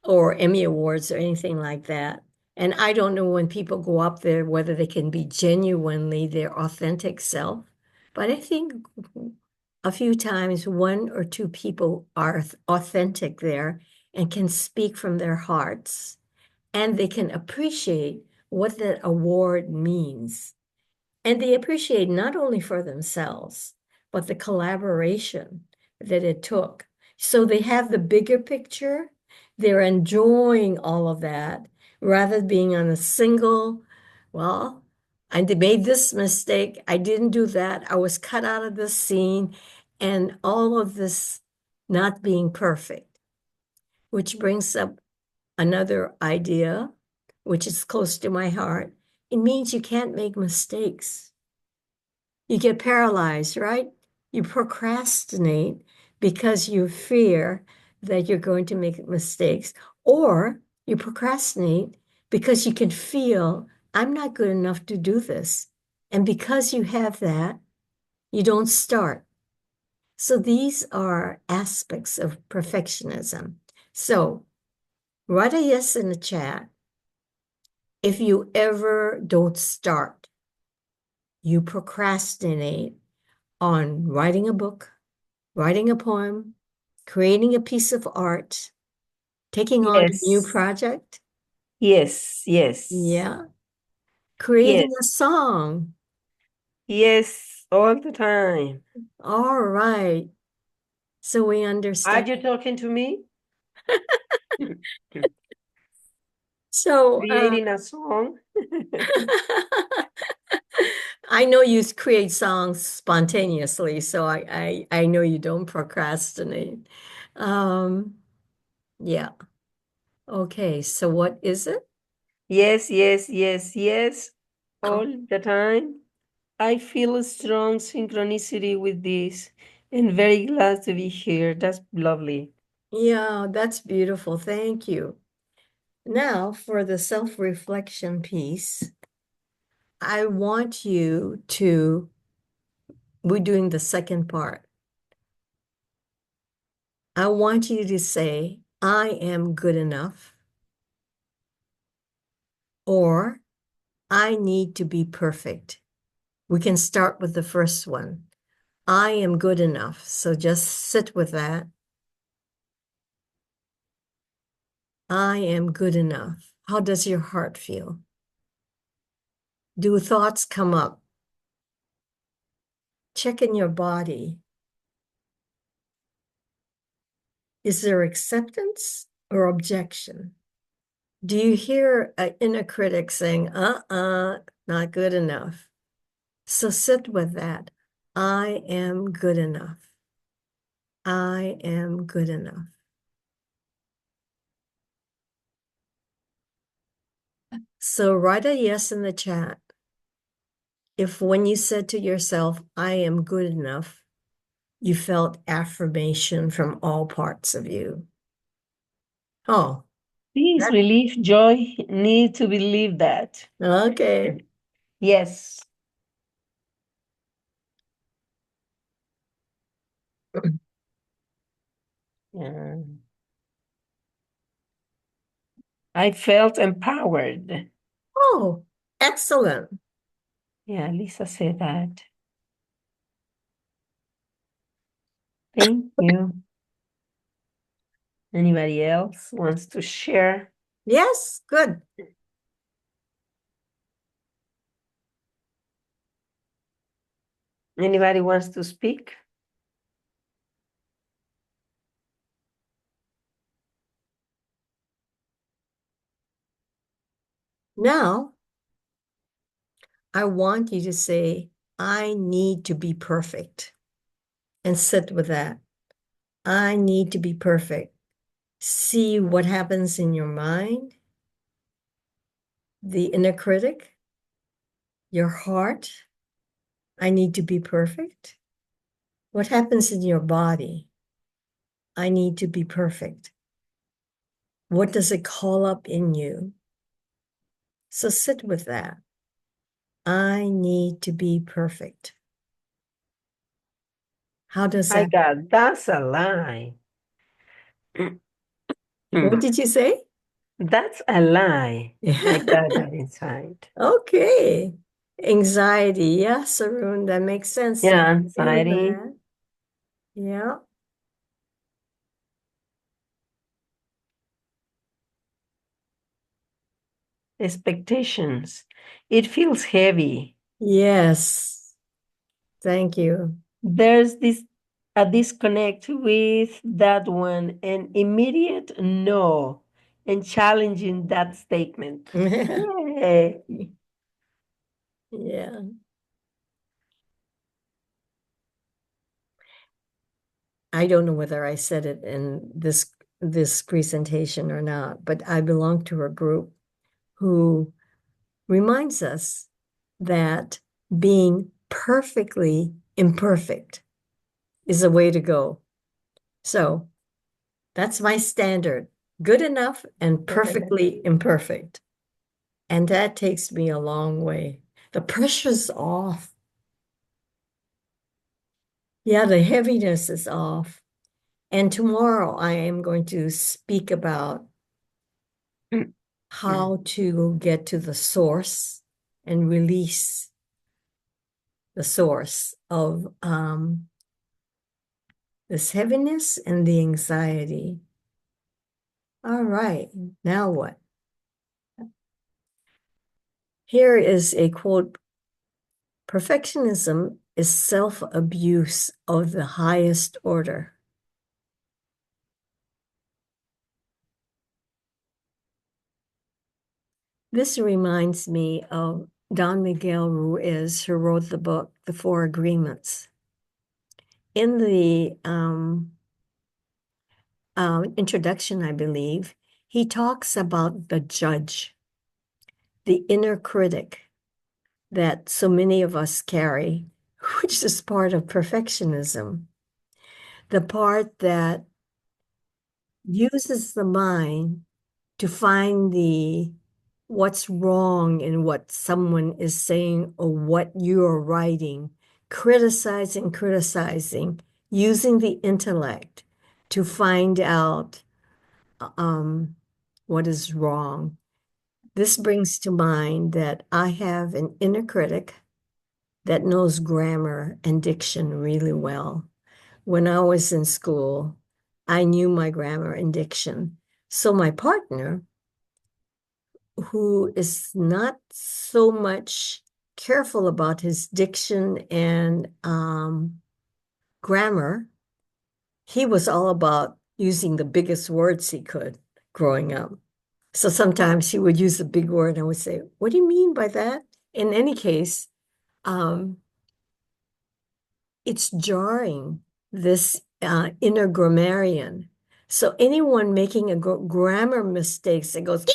or Emmy Awards or anything like that. And I don't know when people go up there whether they can be genuinely their authentic self. But I think a few times one or two people are authentic there and can speak from their hearts and they can appreciate what that award means. And they appreciate not only for themselves, but the collaboration that it took. So they have the bigger picture. They're enjoying all of that rather than being on a single, well, I made this mistake. I didn't do that. I was cut out of this scene and all of this not being perfect, which brings up another idea, which is close to my heart. It means you can't make mistakes. You get paralyzed, right? You procrastinate because you fear that you're going to make mistakes, or you procrastinate because you can feel, I'm not good enough to do this. And because you have that, you don't start. So these are aspects of perfectionism. So write a yes in the chat if you ever don't start, you procrastinate on writing a book, writing a poem, creating a piece of art, taking on a new Yes, project. yes, yes, Yeah. Creating yes, a song. yes, all the time. All right. So we Are understand. you talking to me? So Creating a song? I know you create songs spontaneously, so I know you don't procrastinate. Um, yeah. Okay, so what is it? Yes, yes, yes, yes, all the time. I feel a strong synchronicity with this and very glad to be here. That's lovely. Yeah, that's beautiful. Thank you. Now, for the self-reflection piece, I want you to, we're doing the second part. I want you to say, I am good enough, or I need to be perfect. We can start with the first one. I am good enough. So just sit with that. I am good enough. How does your heart feel? Do thoughts come up? Check in your body. Is there acceptance or objection? Do you hear an inner critic saying, not good enough. So sit with that. I am good enough. I am good enough. So write a yes in the chat if when you said to yourself, I am good enough, you felt affirmation from all parts of you. Oh, Peace, that, relief, joy, need to believe that. okay. Yes. Yeah. I felt empowered. Oh, excellent. Yeah, Lisa said that. Thank you. Anybody else wants to share? Yes, good. Anybody wants to speak? Now, I want you to say, I need to be perfect and sit with that. I need to be perfect. See what happens in your mind, the inner critic, your heart. I need to be perfect. What happens in your body? I need to be perfect. What does it call up in you? So sit with that. I need to be perfect. How does My that? God, that's a lie. What did you say? That's a lie. I Yeah. got that inside. Okay. Anxiety. Yes, Arun, that makes sense. Yeah, Agree with anxiety, that. Yeah. expectations. It feels heavy. Yes. Thank you. There's this a disconnect with that one, an immediate no, and challenging that statement. Yay. Yeah. I don't know whether I said it in this presentation or not, but I belong to a group who reminds us that being perfectly imperfect is a way to go. So that's my standard, good enough and perfectly imperfect. And that takes me a long way. The pressure's off. Yeah, the heaviness is off. And tomorrow I am going to speak about how to get to the source and release the source of this heaviness and the anxiety. All right, now what? Here is a quote. Perfectionism is self-abuse of the highest order. This reminds me of Don Miguel Ruiz, who wrote the book, The Four Agreements. In the introduction, I believe, he talks about the judge, the inner critic that so many of us carry, which is part of perfectionism, the part that uses the mind to find the what's wrong in what someone is saying or what you're writing, criticizing, using the intellect to find out um, what is wrong. This brings to mind that I have an inner critic that knows grammar and diction really well. When I was in school, I knew my grammar and diction. So my partner, who is not so much careful about his diction and grammar, he was all about using the biggest words he could growing up. So sometimes he would use a big word and I would say, what do you mean by that? in any case, um, it's jarring, this inner grammarian. So anyone making a grammar mistakes, it goes,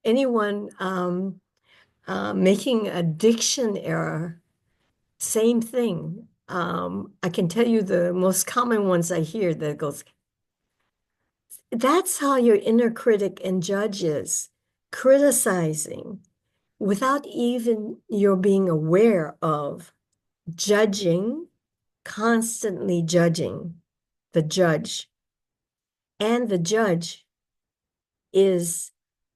anyone making a diction error, same thing. I can tell you the most common ones I hear that goes, that's how your inner critic and judge is, criticizing without even your being aware of, judging, constantly judging the judge. And the judge is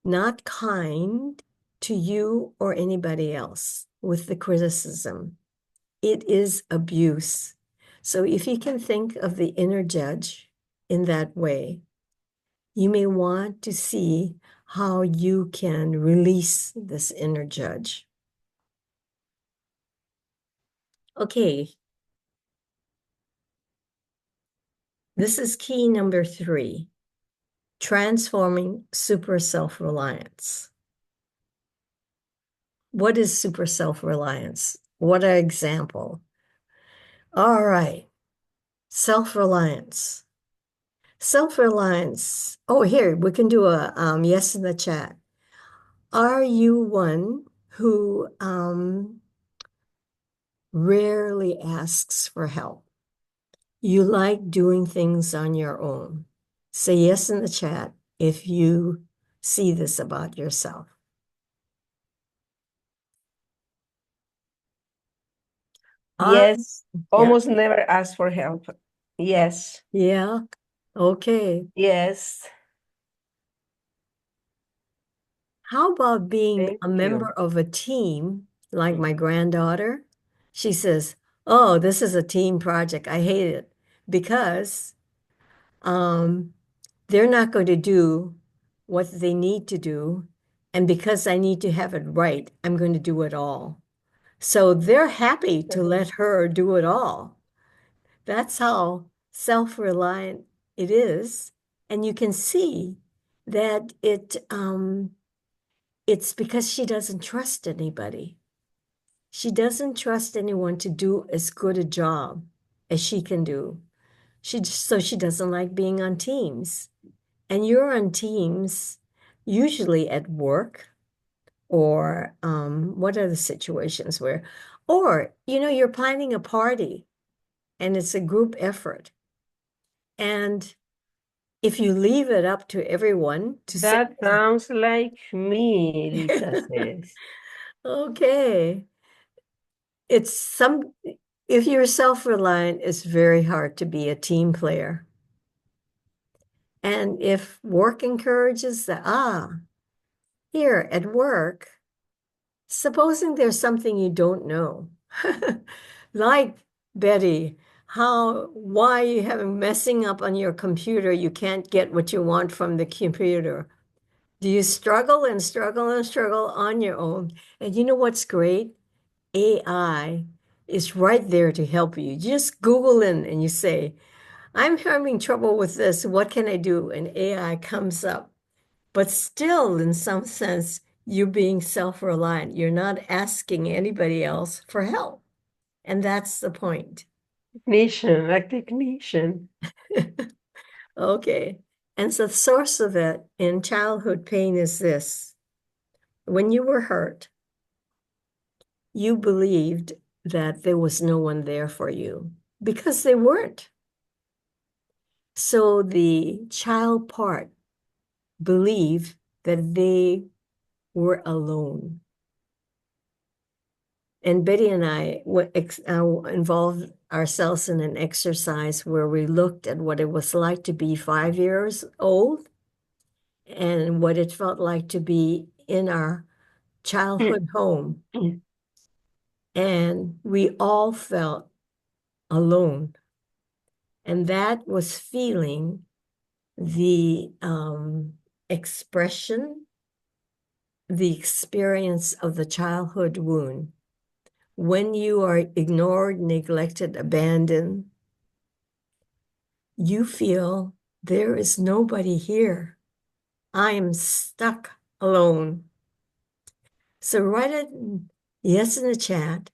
not kind to you or anybody else with the criticism. It is abuse. So if you can think of the inner judge in that way, you may want to see how you can release this inner judge. Okay, this is key number 3, transforming super self-reliance. What is super self-reliance? What an example. All right, self-reliance. Self-reliance. Oh, here, we can do a yes in the chat. Are you one who rarely asks for help? You like doing things on your own. Say yes in the chat if you see this about yourself. Are, Yes, yeah, almost never ask for help. Yes, yeah, okay. yes. How about being Thank a member you. of a team like my granddaughter? She says, "Oh, this is a team project. I hate it because um, they're not going to do what they need to do. And because I need to have it right, I'm going to do it all." So they're happy to let her do it all. That's how self-reliant it is. And you can see that it's because she doesn't trust anybody. She doesn't trust anyone to do as good a job as she can do. So she doesn't like being on teams. And you're on teams usually at work or what are the situations where, or, you're planning a party and it's a group effort. And if you leave it up to everyone to say, That sounds like me, Lisa says. okay, it's some, if you're self-reliant, it's very hard to be a team player. And if work encourages that, here at work, supposing there's something you don't know, like Betty, why you having messing up on your computer, you can't get what you want from the computer. Do you struggle and struggle and struggle on your own? And you know what's great? AI is right there to help you. Just Google in and you say, I'm having trouble with this. What can I do? And AI comes up. But still, in some sense, you're being self-reliant. You're not asking anybody else for help. And that's the point. Technician, like technician. Okay. And so the source of it in childhood pain is this. When you were hurt, you believed that there was no one there for you because they weren't. So the child part believed that they were alone. And Betty and I involved ourselves in an exercise where we looked at what it was like to be 5 years old and what it felt like to be in our childhood home. And we all felt alone. And that was feeling the expression, the experience of the childhood wound. When you are ignored, neglected, abandoned, you feel there is nobody here. I am stuck alone. So write it yes in the chat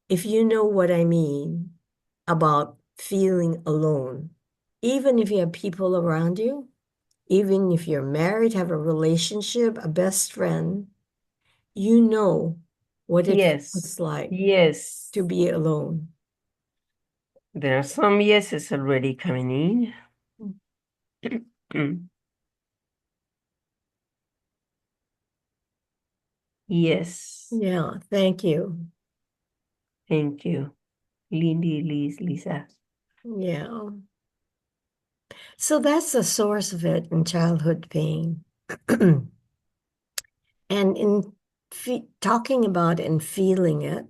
if you know what I mean about feeling alone. Even if you have people around you, even if you're married, have a relationship, a best friend, you know what it Yes. feels like Yes. to be alone. There are some yeses already coming in. Yes. Yeah, thank you. Thank you. Lindy, Liz, Lisa. Yeah. So that's the source of it in childhood pain. And in talking about and feeling it,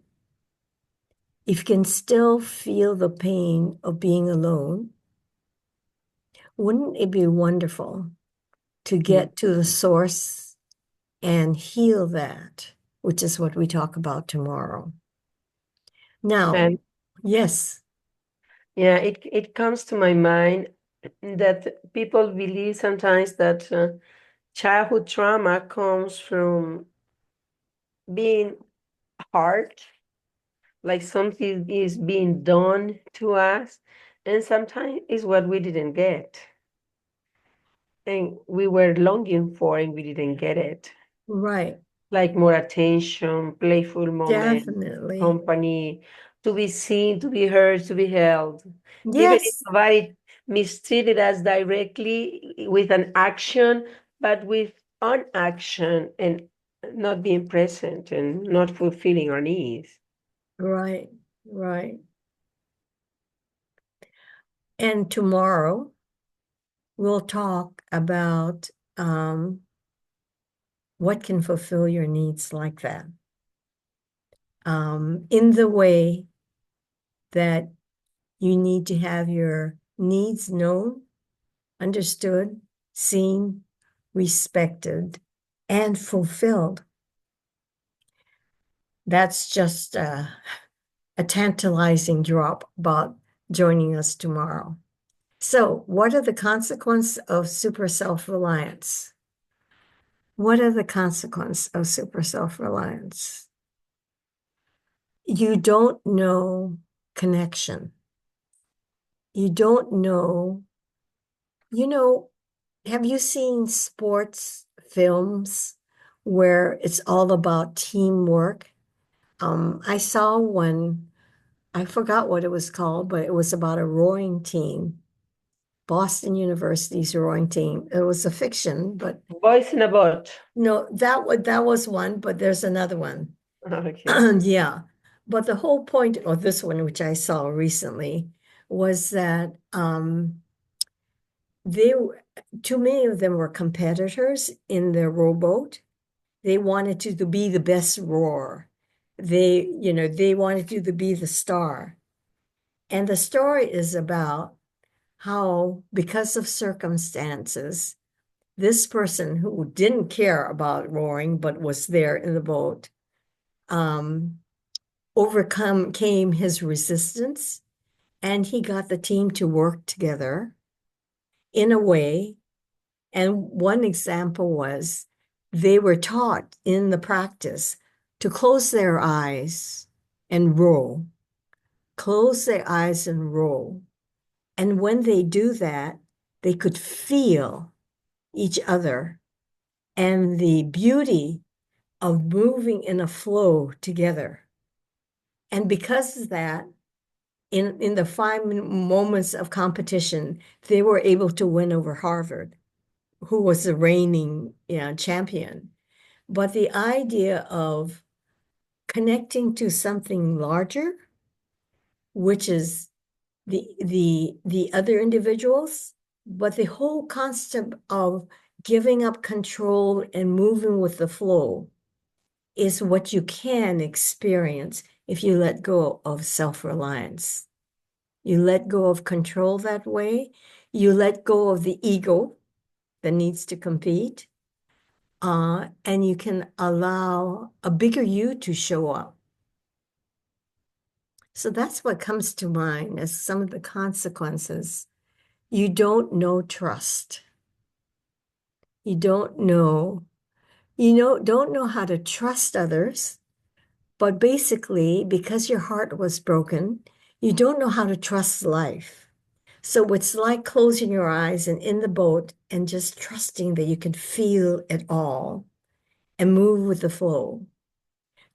if you can still feel the pain of being alone, wouldn't it be wonderful to Mm. get to the source and heal that, which is what we talk about tomorrow? Now, And yes, yeah, it comes to my mind that people believe sometimes that childhood trauma comes from being hard, like something is being done to us, and sometimes it's what we didn't get, and we were longing for, and we didn't get it. right, Like more attention, playful moment, definitely. company, to be seen, to be heard, to be held. Even if Yes, nobody mistreated us directly with an action, but with inaction and not being present and not fulfilling our needs. right, right. And tomorrow we'll talk about what can fulfill your needs like that in the way that you need to have your needs known, understood, seen, respected, and fulfilled. That's just a tantalizing drop about joining us tomorrow. So, what are the consequences of super self reliance? What are the consequences of super self reliance? You don't know connection. You don't know, you know, have you seen sports films where it's all about teamwork? I saw one, I forgot what it was called, but it was about a rowing team, Boston University's rowing team. It was a fiction, but Voice in a boat. no, that was one, but there's another one. Okay. Yeah. But the whole point of this one, which I saw recently, was that they too many of them were competitors in their rowboat. They wanted to be the best rower. They wanted to be the star. And the story is about how, because of circumstances, this person who didn't care about rowing but was there in the boat um, overcome came his resistance, and he got the team to work together in a way. And one example was they were taught in the practice to close their eyes and roll, close their eyes and roll. And when they do that, they could feel each other and the beauty of moving in a flow together. And because of that, in the moments of competition, they were able to win over Harvard, who was the reigning, champion. But the idea of connecting to something larger, which is the other individuals, but the whole concept of giving up control and moving with the flow is what you can experience if you let go of self-reliance. You let go of control that way. You let go of the ego that needs to compete. And you can allow a bigger you to show up. So that's what comes to mind as some of the consequences. You don't know trust. You don't know don't know how to trust others, but basically, because your heart was broken, you don't know how to trust life. So it's like closing your eyes and in the boat and just trusting that you can feel it all and move with the flow.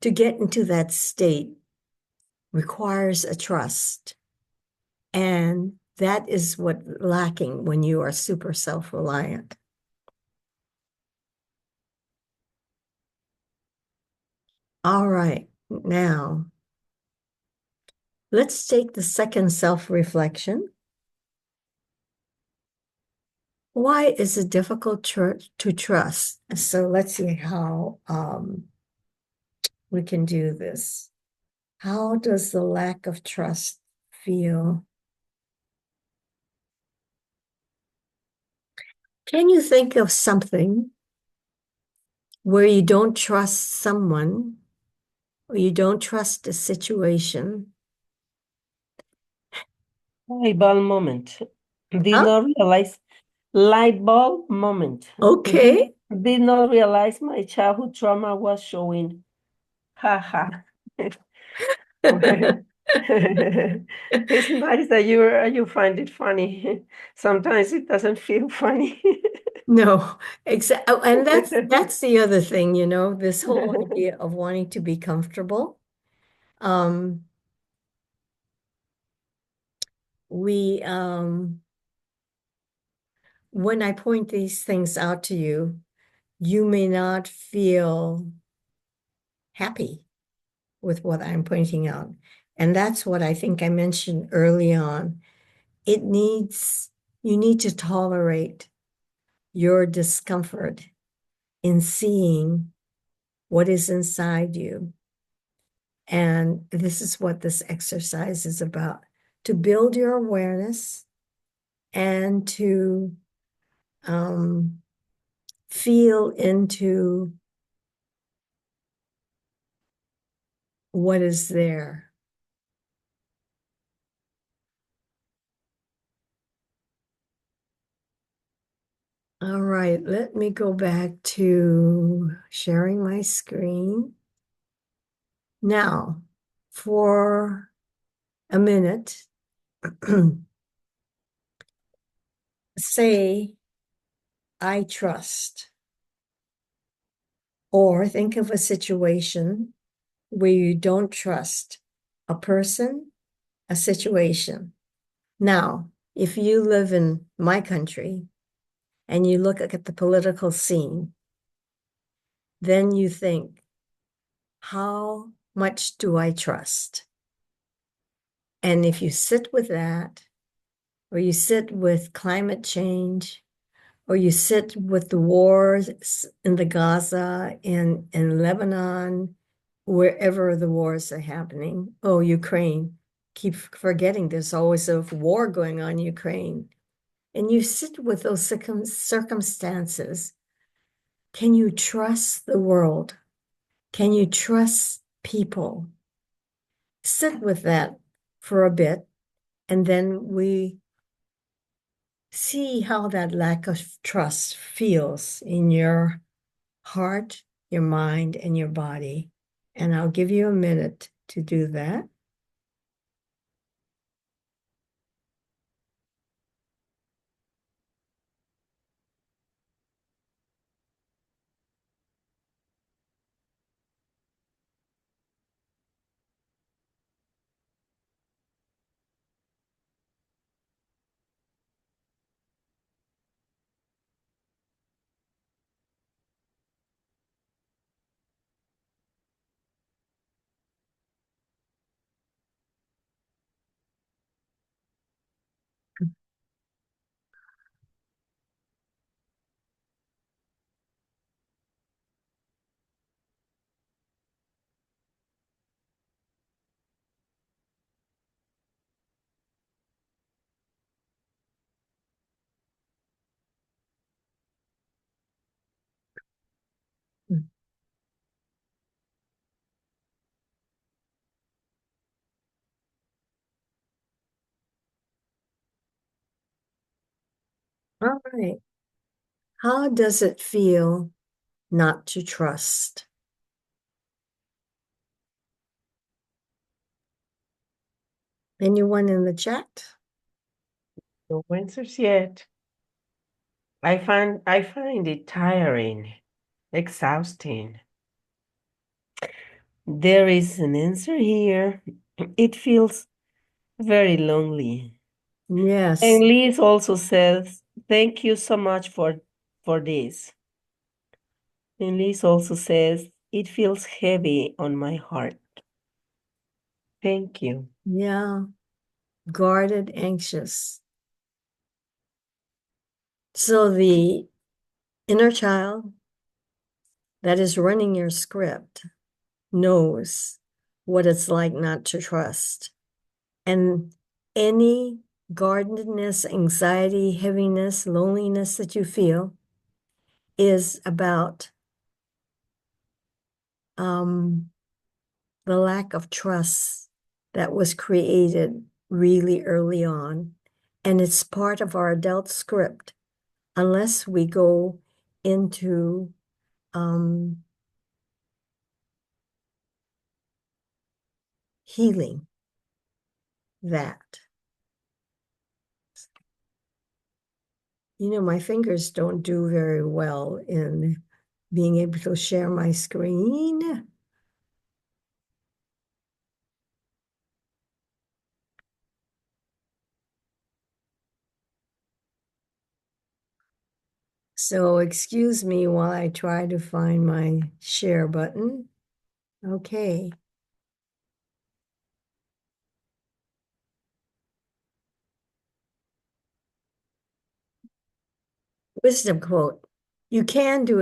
To get into that state requires a trust. And that is what lacking when you are super self-reliant. All right, now let's take the second self-reflection. Why is it difficult to trust? So let's see how we can do this. How does the lack of trust feel? Can you think of something where you don't trust someone or you don't trust a situation? Light bulb moment. Did Huh? not realize light bulb moment. Okay. Did not realize my childhood trauma was showing. Ha ha. It's nice that you find it funny. Sometimes it doesn't feel funny. No, exactly. And that's the other thing, this whole idea of wanting to be comfortable. Um, we when I point these things out to you, you may not feel happy with what I'm pointing out. And that's what I think I mentioned early on. It needs, you need to tolerate your discomfort in seeing what is inside you. And this is what this exercise is about, to build your awareness and to um, feel into what is there. All right, let me go back to sharing my screen. Now, for a minute, say, I trust, or think of a situation where you don't trust a person, a situation. Now, if you live in my country and you look at the political scene, then you think, how much do I trust? And if you sit with that, or you sit with climate change, or you sit with the wars in the Gaza, in Lebanon, wherever the wars are happening. Oh, Ukraine. Keep forgetting there's always a war going on in Ukraine. And you sit with those circumstances. Can you trust the world? Can you trust people? Sit with that for a bit, and then we see how that lack of trust feels in your heart, your mind, and your body. And I'll give you a minute to do that. All right. How does it feel not to trust? Anyone in the chat? No answers yet. I find it tiring, exhausting. There is an answer here. It feels very lonely. Yes. And Liz also says, thank you so much for this. And Liz also says, it feels heavy on my heart. Thank you. Yeah. Guarded, anxious. So the inner child that is running your script knows what it's like not to trust. And any guardedness, anxiety, heaviness, loneliness that you feel is about um, the lack of trust that was created really early on. And it's part of our adult script, unless we go into healing that. You know, my fingers don't do very well in being able to share my screen. So excuse me while I try to find my share button. Okay. Wisdom quote. You can do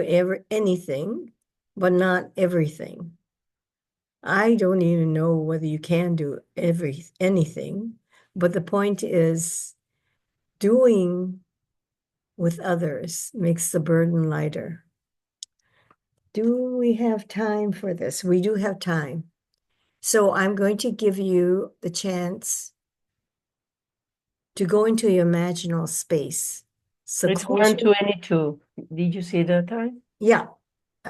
anything, but not everything. I don't even know whether you can do anything, but the point is doing with others makes the burden lighter. Do we have time for this? We do have time. So I'm going to give you the chance to go into your imaginal space. So It's close your, 1:22. Did you see the time? yeah,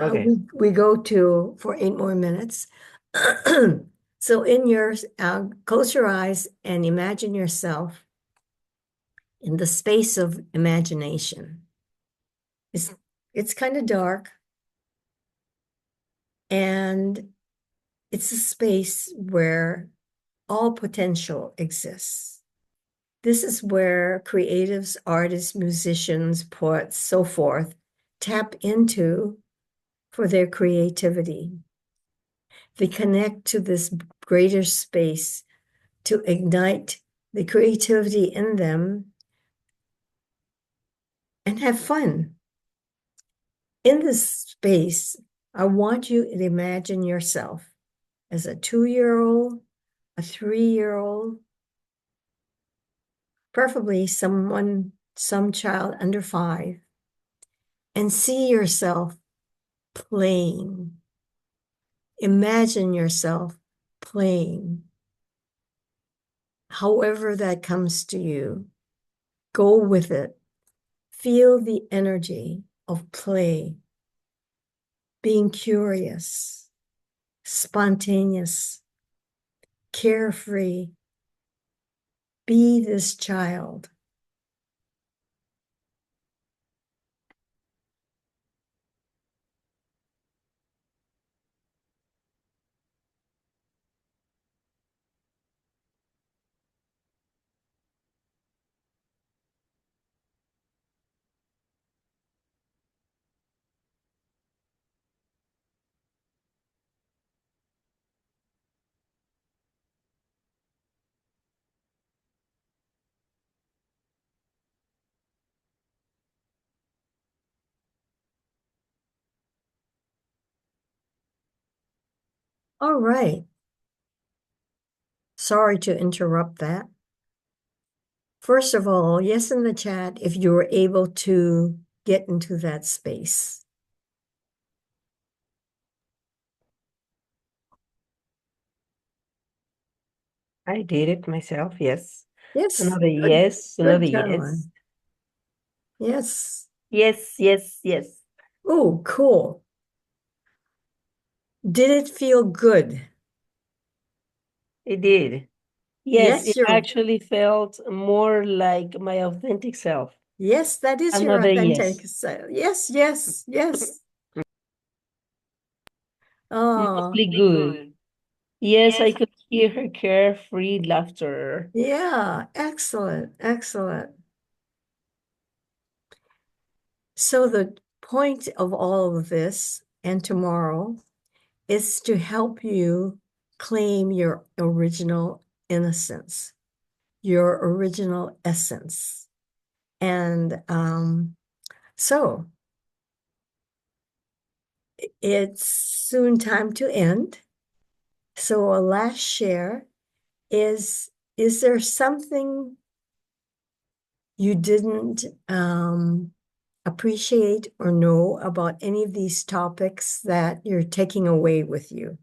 Okay. we go to for 8 more minutes. So in your, close your eyes and imagine yourself in the space of imagination. It's, it's kind of dark and it's a space where all potential exists. This is where creatives, artists, musicians, poets, so forth, tap into for their creativity. They connect to this greater space to ignite the creativity in them and have fun. In this space, I want you to imagine yourself as a 2-year-old, a 3-year-old, preferably some child under 5, and see yourself playing. Imagine yourself playing. However that comes to you, go with it. Feel the energy of play, being curious, spontaneous, carefree. Be this child. All right. Sorry to interrupt that. First of all, yes, in the chat, if you were able to get into that space. I did it myself, yes. Yes, Another good, yes, another good, yes. Caroline. Yes. Yes, yes, yes. Oh, cool. Did it feel good? It did. Yes, Yes, it you're, actually felt more like my authentic self. yes, that is your Another authentic yes. self. Yes, yes, yes. Oh, Mostly good. Yes, I could hear her carefree laughter. yeah, excellent, excellent. So the point of all of this and tomorrow is to help you claim your original innocence, your original essence. And so it's soon time to end. So a last share is there something you didn't appreciate or know about any of these topics that you're taking away with you?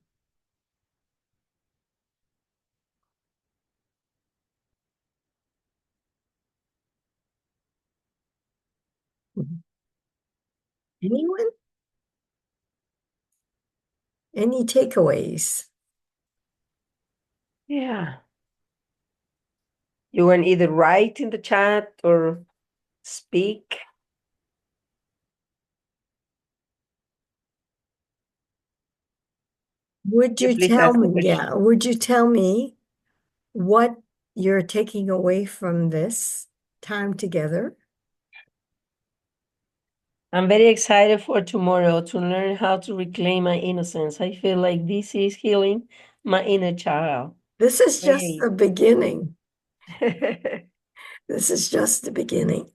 Mhm. Anyone? Any takeaways? Yeah. You can either write in the chat or speak. Would You you please tell ask the me, yeah, question. would you tell me what you're taking away from this time together? I'm very excited for tomorrow to learn how to reclaim my innocence. I feel like this is healing my inner child. This is just Great. the beginning. This is just the beginning.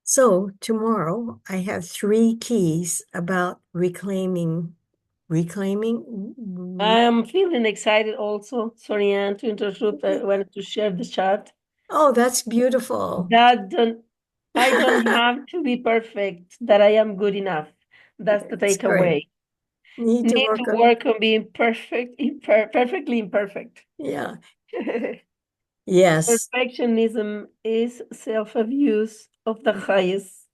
So tomorrow I have three keys about reclaiming. I'm feeling excited also. Sorry, Anne, to interrupt. I wanted to share the chat. Oh, that's beautiful. That don't, I don't have to be perfect, that I am good enough. That's the That's great. takeaway. Need to Need to work on, work on being perfect, perfectly imperfect. yeah. Yes. Perfectionism is self-abuse of the highest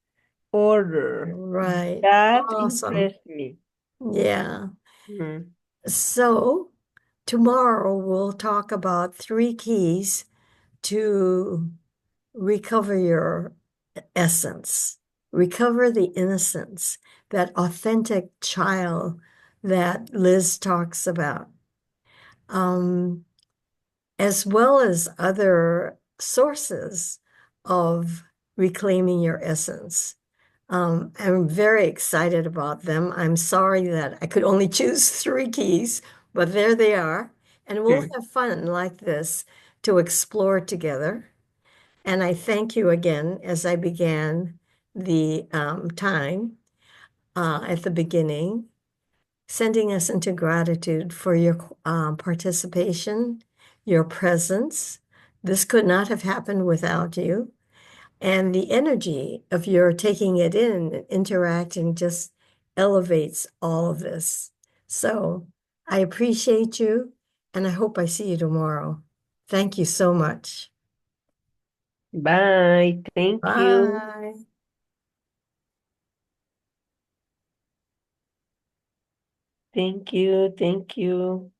order. Right. That Awesome. impressed me. Yeah. Mm. So tomorrow we'll talk about three keys to recover your essence, recover the innocence, that authentic child that Liz talks about, um, as well as other sources of reclaiming your essence. I'm very excited about them. I'm sorry that I could only choose three keys, but there they are. And we'll Mm. have fun like this to explore together. And I thank you again as I began the time at the beginning, sending us into gratitude for your participation, your presence. This could not have happened without you. And the energy of your taking it in and interacting just elevates all of this. So I appreciate you, and I hope I see you tomorrow. Thank you so much. Bye. Thank you. Bye. Thank you. Thank you.